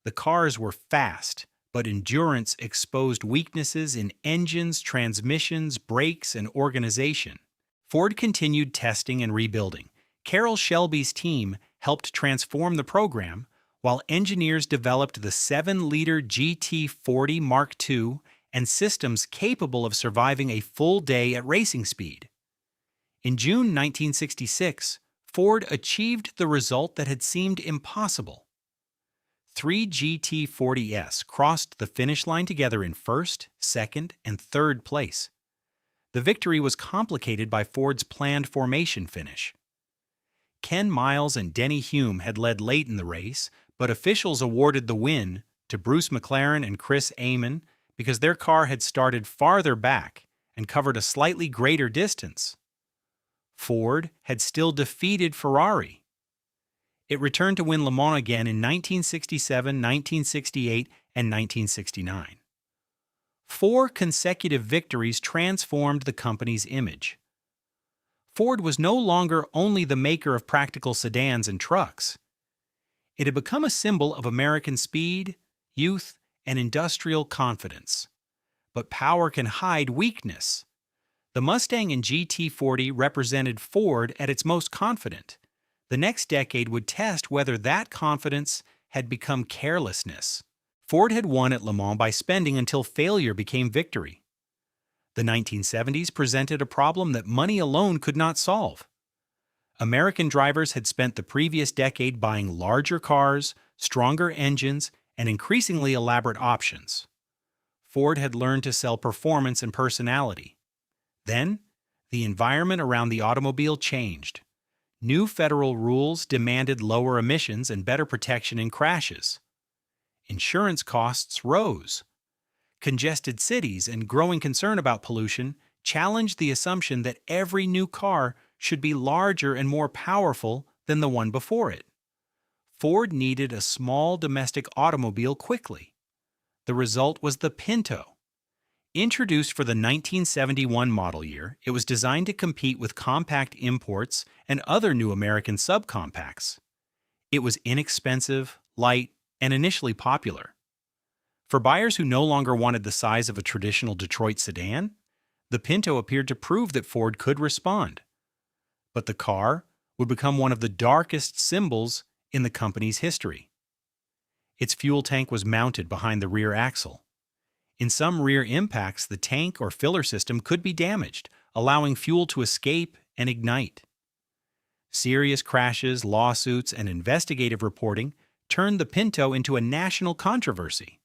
Speaker 1: The cars were fast, but endurance exposed weaknesses in engines, transmissions, brakes, and organization. Ford continued testing and rebuilding. Carroll Shelby's team helped transform the program, while engineers developed the 7-liter GT40 Mark II and systems capable of surviving a full day at racing speed. In June 1966, Ford achieved the result that had seemed impossible. Three GT40S crossed the finish line together in first, second, and third place. The victory was complicated by Ford's planned formation finish. Ken Miles and Denny Hume had led late in the race, but officials awarded the win to Bruce McLaren and Chris Amon because their car had started farther back and covered a slightly greater distance. Ford had still defeated Ferrari. It returned to win Le Mans again in 1967, 1968, and 1969. 4 consecutive victories transformed the company's image. Ford was no longer only the maker of practical sedans and trucks. It had become a symbol of American speed, youth, and industrial confidence. But power can hide weakness. The Mustang and GT40 represented Ford at its most confident. The next decade would test whether that confidence had become carelessness. Ford had won at Le Mans by spending until failure became victory. The 1970s presented a problem that money alone could not solve. American drivers had spent the previous decade buying larger cars, stronger engines, and increasingly elaborate options. Ford had learned to sell performance and personality. Then, the environment around the automobile changed. New federal rules demanded lower emissions and better protection in crashes. Insurance costs rose. Congested cities and growing concern about pollution challenged the assumption that every new car should be larger and more powerful than the one before it. Ford needed a small domestic automobile quickly. The result was the Pinto. Introduced for the 1971 model year, it was designed to compete with compact imports and other new American subcompacts. It was inexpensive, light, and initially popular. For buyers who no longer wanted the size of a traditional Detroit sedan, the Pinto appeared to prove that Ford could respond. But the car would become one of the darkest symbols in the company's history. Its fuel tank was mounted behind the rear axle. In some rear impacts, the tank or filler system could be damaged, allowing fuel to escape and ignite. Serious crashes, lawsuits, and investigative reporting turned the Pinto into a national controversy.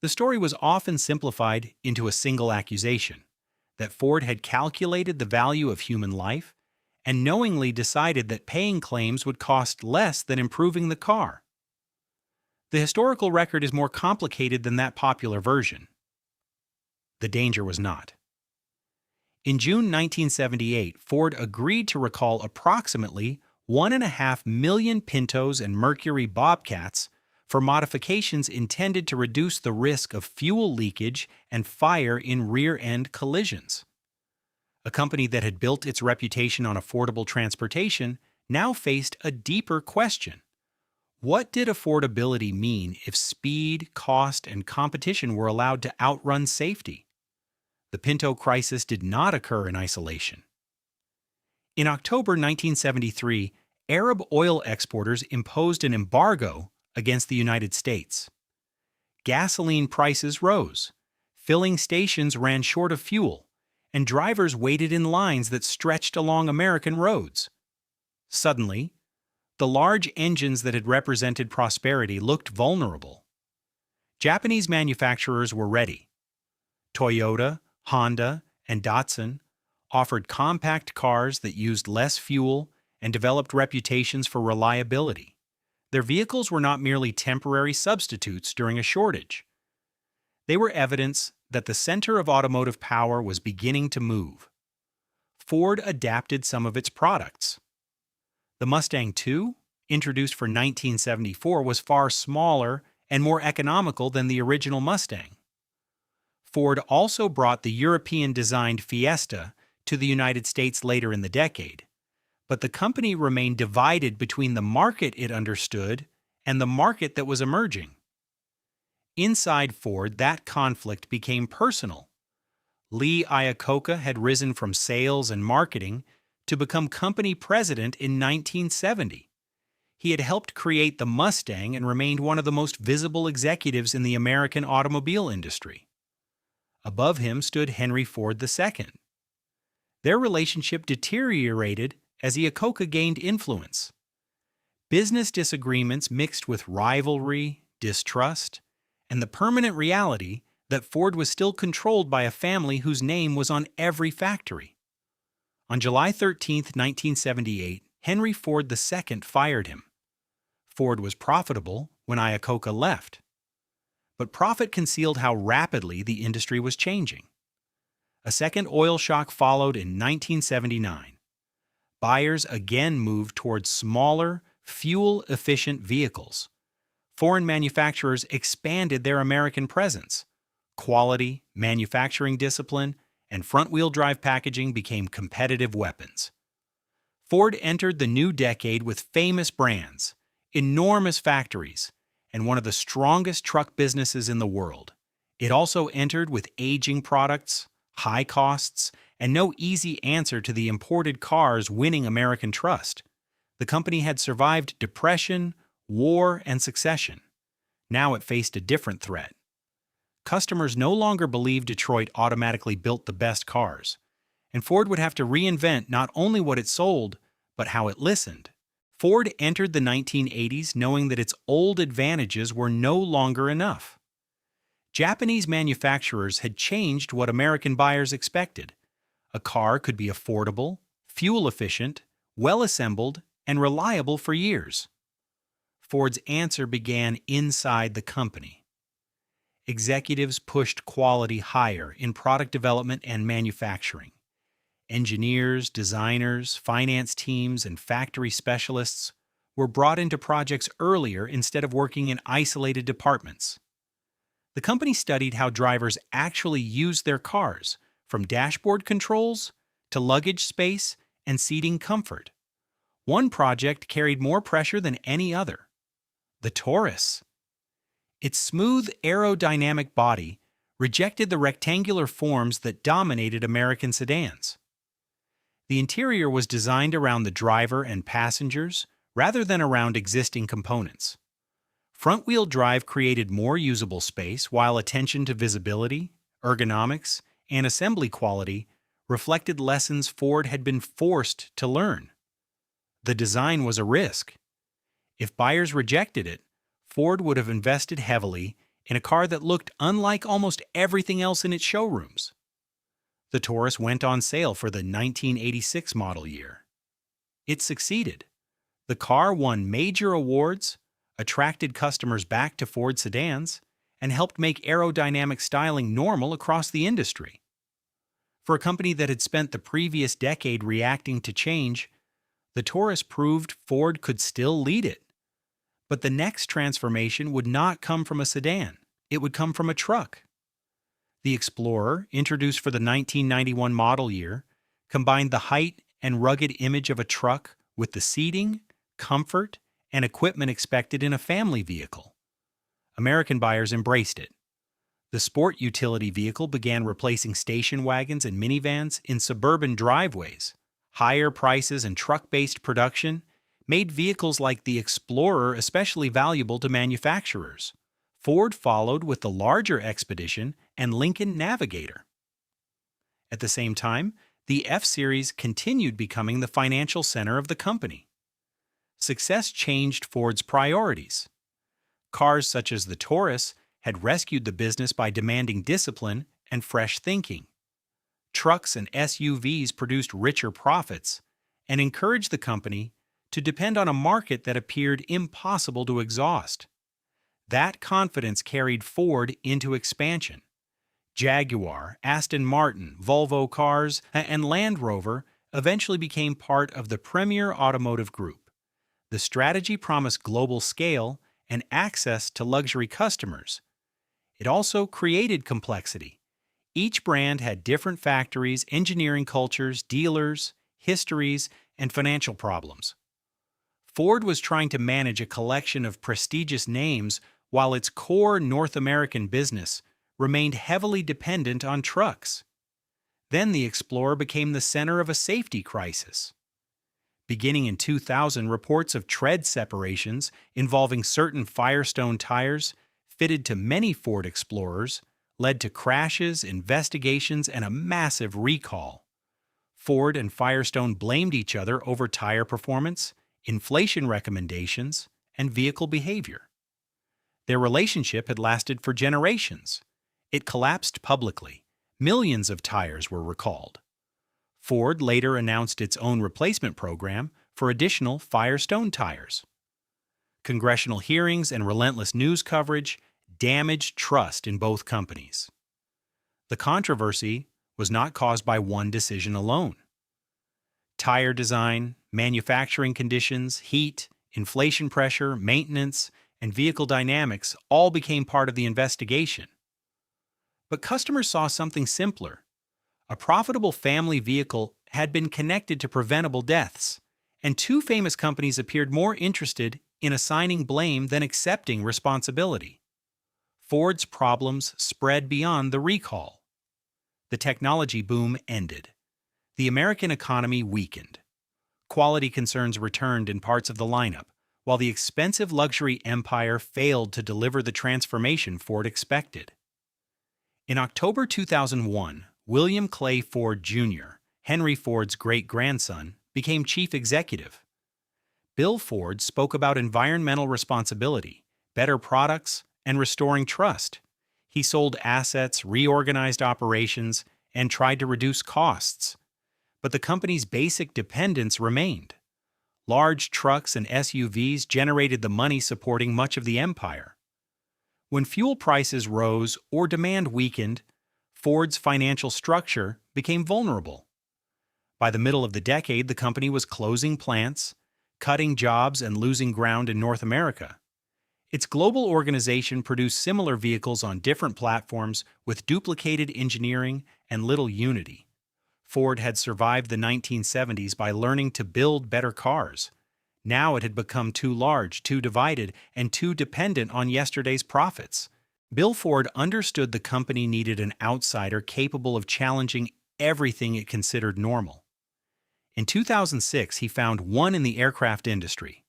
Speaker 1: The story was often simplified into a single accusation: that Ford had calculated the value of human life and knowingly decided that paying claims would cost less than improving the car. The historical record is more complicated than that popular version. The danger was not. In June 1978, Ford agreed to recall approximately 1.5 million Pintos and Mercury Bobcats for modifications intended to reduce the risk of fuel leakage and fire in rear-end collisions. A company that had built its reputation on affordable transportation now faced a deeper question. What did affordability mean if speed, cost, and competition were allowed to outrun safety? The Pinto crisis did not occur in isolation. In October 1973, Arab oil exporters imposed an embargo against the United States. Gasoline prices rose, filling stations ran short of fuel, and drivers waited in lines that stretched along American roads. Suddenly, the large engines that had represented prosperity looked vulnerable. Japanese manufacturers were ready. Toyota, Honda, and Datsun offered compact cars that used less fuel and developed reputations for reliability. Their vehicles were not merely temporary substitutes during a shortage. They were evidence that the center of automotive power was beginning to move. Ford adapted some of its products. The Mustang II, introduced for 1974, was far smaller and more economical than the original Mustang. Ford also brought the European-designed Fiesta to the United States later in the decade, but the company remained divided between the market it understood and the market that was emerging. Inside Ford, that conflict became personal. Lee Iacocca had risen from sales and marketing to become company president in 1970. He had helped create the Mustang and remained one of the most visible executives in the American automobile industry. Above him stood Henry Ford II. Their relationship deteriorated as Iacocca gained influence. Business disagreements mixed with rivalry, distrust, and the permanent reality that Ford was still controlled by a family whose name was on every factory. On July 13, 1978, Henry Ford II fired him. Ford was profitable when Iacocca left. But profit concealed how rapidly the industry was changing. A second oil shock followed in 1979. Buyers again moved towards smaller, fuel-efficient vehicles. Foreign manufacturers expanded their American presence. Quality, manufacturing discipline, and front-wheel drive packaging became competitive weapons. Ford entered the new decade with famous brands, enormous factories, and one of the strongest truck businesses in the world. It also entered with aging products, high costs, and no easy answer to the imported cars winning American trust. The company had survived depression, war, and succession. Now it faced a different threat. Customers no longer believed Detroit automatically built the best cars, and Ford would have to reinvent not only what it sold, but how it listened. Ford entered the 1980s knowing that its old advantages were no longer enough. Japanese manufacturers had changed what American buyers expected. A car could be affordable, fuel-efficient, well-assembled, and reliable for years. Ford's answer began inside the company. Executives pushed quality higher in product development and manufacturing. Engineers, designers, finance teams, and factory specialists were brought into projects earlier instead of working in isolated departments. The company studied how drivers actually used their cars, from dashboard controls to luggage space and seating comfort. One project carried more pressure than any other: the Taurus. Its smooth aerodynamic body rejected the rectangular forms that dominated American sedans. The interior was designed around the driver and passengers rather than around existing components. Front-wheel drive created more usable space, while attention to visibility, ergonomics, and assembly quality reflected lessons Ford had been forced to learn. The design was a risk. If buyers rejected it, Ford would have invested heavily in a car that looked unlike almost everything else in its showrooms. The Taurus went on sale for the 1986 model year. It succeeded. The car won major awards, attracted customers back to Ford sedans, and helped make aerodynamic styling normal across the industry. For a company that had spent the previous decade reacting to change, the Taurus proved Ford could still lead it. But the next transformation would not come from a sedan. It would come from a truck. The Explorer, introduced for the 1991 model year, combined the height and rugged image of a truck with the seating, comfort, and equipment expected in a family vehicle. American buyers embraced it. The sport utility vehicle began replacing station wagons and minivans in suburban driveways. Higher prices and truck-based production made vehicles like the Explorer especially valuable to manufacturers. Ford followed with the larger Expedition and Lincoln Navigator. At the same time, the F-Series continued becoming the financial center of the company. Success changed Ford's priorities. Cars such as the Taurus had rescued the business by demanding discipline and fresh thinking. Trucks and SUVs produced richer profits and encouraged the company to depend on a market that appeared impossible to exhaust. That confidence carried Ford into expansion. Jaguar, Aston Martin, Volvo Cars, and Land Rover eventually became part of the premier automotive group. The strategy promised global scale and access to luxury customers. It also created complexity. Each brand had different factories, engineering cultures, dealers, histories, and financial problems. Ford was trying to manage a collection of prestigious names while its core North American business remained heavily dependent on trucks. Then the Explorer became the center of a safety crisis. Beginning in 2000, reports of tread separations involving certain Firestone tires fitted to many Ford Explorers led to crashes, investigations, and a massive recall. Ford and Firestone blamed each other over tire performance, inflation recommendations, and vehicle behavior. Their relationship had lasted for generations. It collapsed publicly. Millions of tires were recalled. Ford later announced its own replacement program for additional Firestone tires. Congressional hearings and relentless news coverage damaged trust in both companies. The controversy was not caused by one decision alone. Tire design, manufacturing conditions, heat, inflation pressure, maintenance, and vehicle dynamics all became part of the investigation. But customers saw something simpler. A profitable family vehicle had been connected to preventable deaths, and two famous companies appeared more interested in assigning blame than accepting responsibility. Ford's problems spread beyond the recall. The technology boom ended. The American economy weakened. Quality concerns returned in parts of the lineup, while the expensive luxury empire failed to deliver the transformation Ford expected. In October 2001, William Clay Ford Jr., Henry Ford's great-grandson, became chief executive. Bill Ford spoke about environmental responsibility, better products, and restoring trust. He sold assets, reorganized operations, and tried to reduce costs. But the company's basic dependence remained. Large trucks and SUVs generated the money supporting much of the empire. When fuel prices rose or demand weakened, Ford's financial structure became vulnerable. By the middle of the decade, the company was closing plants, cutting jobs, and losing ground in North America. Its global organization produced similar vehicles on different platforms with duplicated engineering and little unity. Ford had survived the 1970s by learning to build better cars. Now it had become too large, too divided, and too dependent on yesterday's profits. Bill Ford understood the company needed an outsider capable of challenging everything it considered normal. In 2006, he found one in the aircraft industry.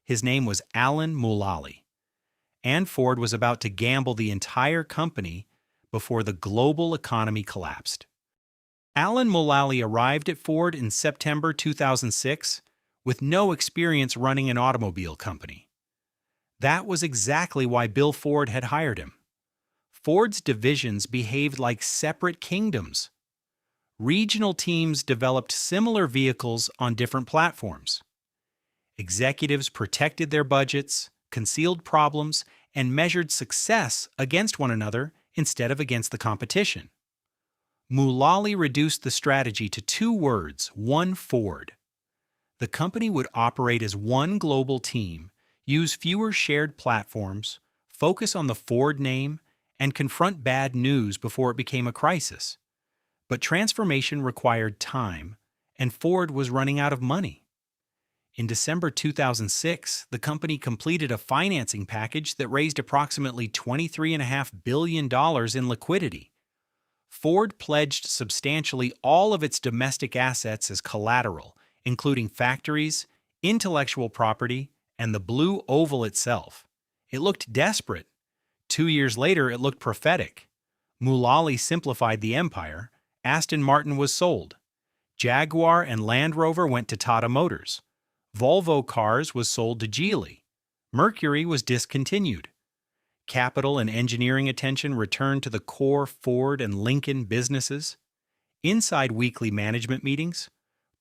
Speaker 1: His name was Alan Mulally. And Ford was about to gamble the entire company before the global economy collapsed. Alan Mulally arrived at Ford in September 2006 with no experience running an automobile company. That was exactly why Bill Ford had hired him. Ford's divisions behaved like separate kingdoms. Regional teams developed similar vehicles on different platforms. Executives protected their budgets, concealed problems, and measured success against one another instead of against the competition. Mulally reduced the strategy to two words: one Ford. The company would operate as one global team, use fewer shared platforms, focus on the Ford name, and confront bad news before it became a crisis. But transformation required time, and Ford was running out of money. In December 2006, the company completed a financing package that raised approximately $23.5 billion in liquidity. Ford pledged substantially all of its domestic assets as collateral, including factories, intellectual property, and the Blue Oval itself. It looked desperate. 2 years later, it looked prophetic. Mulally simplified the empire. Aston Martin was sold. Jaguar and Land Rover went to Tata Motors. Volvo Cars was sold to Geely. Mercury was discontinued. Capital and engineering attention returned to the core Ford and Lincoln businesses. Inside weekly management meetings,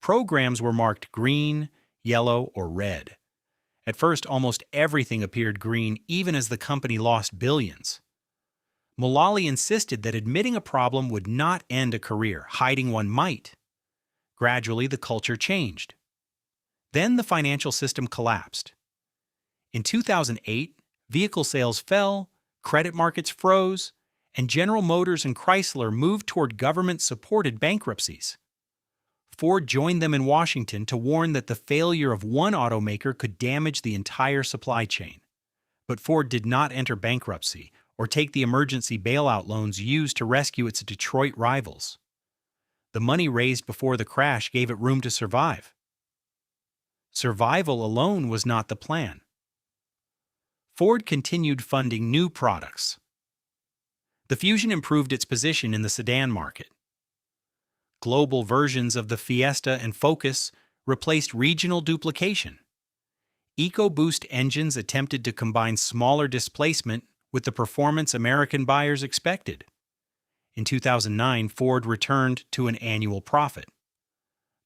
Speaker 1: programs were marked green, yellow, or red. At first, almost everything appeared green, even as the company lost billions. Mulally insisted that admitting a problem would not end a career, hiding one might. Gradually, the culture changed. Then the financial system collapsed. In 2008, vehicle sales fell, credit markets froze, and General Motors and Chrysler moved toward government-supported bankruptcies. Ford joined them in Washington to warn that the failure of one automaker could damage the entire supply chain. But Ford did not enter bankruptcy or take the emergency bailout loans used to rescue its Detroit rivals. The money raised before the crash gave it room to survive. Survival alone was not the plan. Ford continued funding new products. The Fusion improved its position in the sedan market. Global versions of the Fiesta and Focus replaced regional duplication. EcoBoost engines attempted to combine smaller displacement with the performance American buyers expected. In 2009, Ford returned to an annual profit.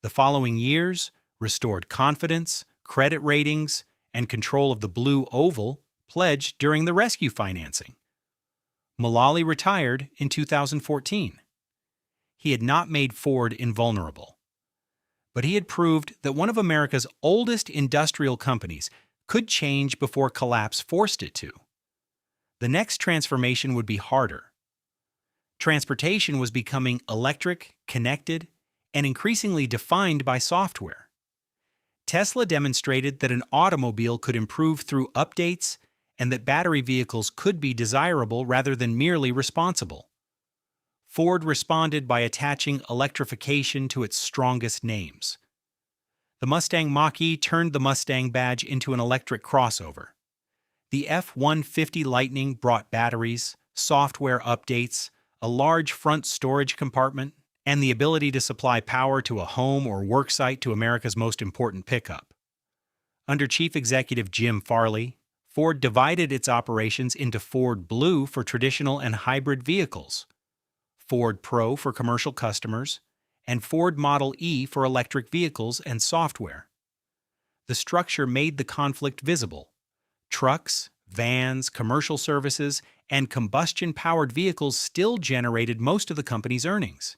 Speaker 1: The following years restored confidence, credit ratings, and control of the blue oval pledged during the rescue financing. Mulally retired in 2014. He had not made Ford invulnerable, but he had proved that one of America's oldest industrial companies could change before collapse forced it to. The next transformation would be harder. Transportation was becoming electric, connected, and increasingly defined by software. Tesla demonstrated that an automobile could improve through updates and that battery vehicles could be desirable rather than merely responsible. Ford responded by attaching electrification to its strongest names. The Mustang Mach-E turned the Mustang badge into an electric crossover. The F-150 Lightning brought batteries, software updates, a large front storage compartment, and the ability to supply power to a home or work site to America's most important pickup. Under Chief Executive Jim Farley, Ford divided its operations into Ford Blue for traditional and hybrid vehicles, Ford Pro for commercial customers, and Ford Model E for electric vehicles and software. The structure made the conflict visible. Trucks, vans, commercial services, and combustion-powered vehicles still generated most of the company's earnings.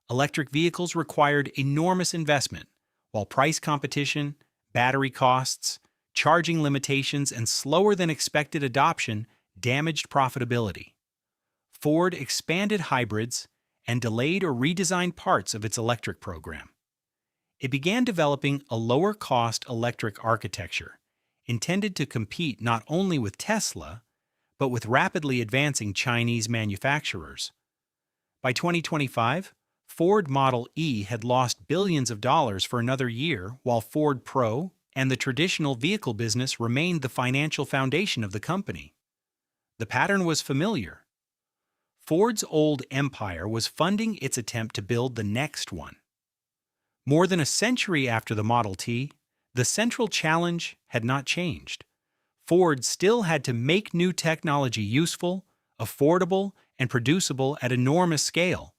Speaker 1: Electric vehicles required enormous investment, while price competition, battery costs, charging limitations, and slower-than-expected adoption damaged profitability. Ford expanded hybrids and delayed or redesigned parts of its electric program. It began developing a lower-cost electric architecture, intended to compete not only with Tesla, but with rapidly advancing Chinese manufacturers. By 2025, Ford Model E had lost billions of dollars for another year, while Ford Pro and the traditional vehicle business remained the financial foundation of the company. The pattern was familiar. Ford's old empire was funding its attempt to build the next one. More than a century after the Model T, the central challenge had not changed. Ford still had to make new technology useful, affordable, and producible at enormous scale.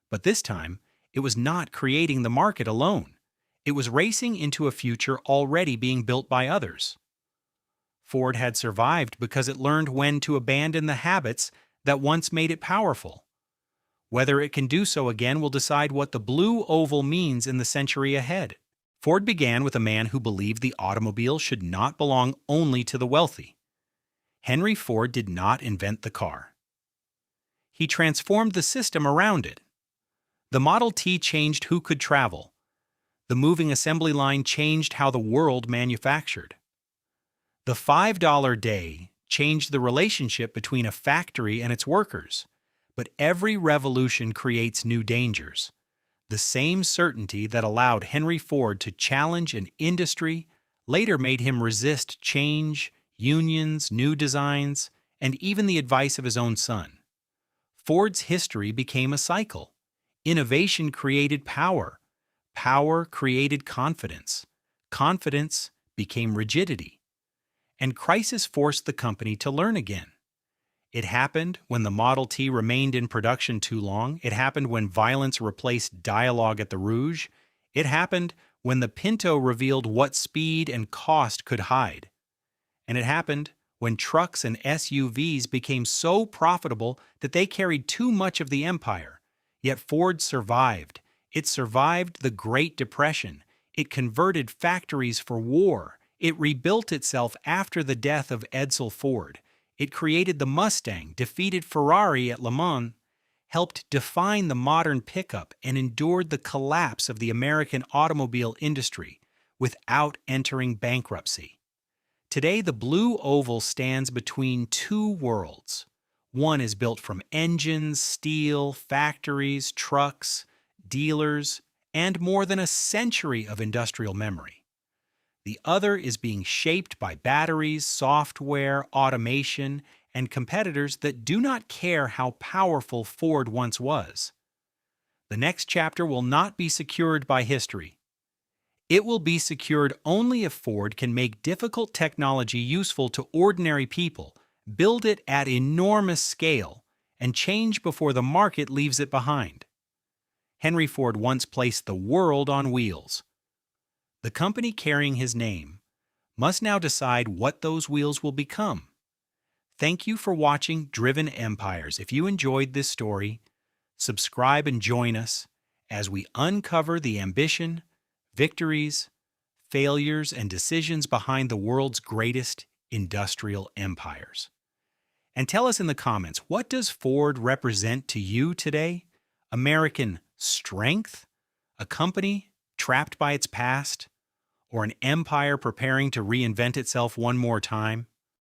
Speaker 1: But this time, it was not creating the market alone. It was racing into a future already being built by others. Ford had survived because it learned when to abandon the habits that once made it powerful. Whether it can do so again will decide what the blue oval means in the century ahead. Ford began with a man who believed the automobile should not belong only to the wealthy. Henry Ford did not invent the car. He transformed the system around it. The Model T changed who could travel. The moving assembly line changed how the world manufactured. The $5 day changed the relationship between a factory and its workers. But every revolution creates new dangers. The same certainty that allowed Henry Ford to challenge an industry later made him resist change, unions, new designs, and even the advice of his own son. Ford's history became a cycle. Innovation created power. Power created confidence. Confidence became rigidity. And crisis forced the company to learn again. It happened when the Model T remained in production too long. It happened when violence replaced dialogue at the Rouge. It happened when the Pinto revealed what speed and cost could hide. And it happened when trucks and SUVs became so profitable that they carried too much of the empire. Yet Ford survived. It survived the Great Depression. It converted factories for war. It rebuilt itself after the death of Edsel Ford. It created the Mustang, defeated Ferrari at Le Mans, helped define the modern pickup, and endured the collapse of the American automobile industry without entering bankruptcy. Today, the blue oval stands between two worlds. One is built from engines, steel, factories, trucks, dealers, and more than a century of industrial memory. The other is being shaped by batteries, software, automation, and competitors that do not care how powerful Ford once was. The next chapter will not be secured by history. It will be secured only if Ford can make difficult technology useful to ordinary people, build it at enormous scale, and change before the market leaves it behind. Henry Ford once placed the world on wheels. The company carrying his name must now decide what those wheels will become. Thank you for watching Driven Empires. If you enjoyed this story, subscribe and join us as we uncover the ambition, victories, failures, and decisions behind the world's greatest industrial empires. And tell us in the comments, what does Ford represent to you today? American strength? A company trapped by its past? Or an empire preparing to reinvent itself one more time?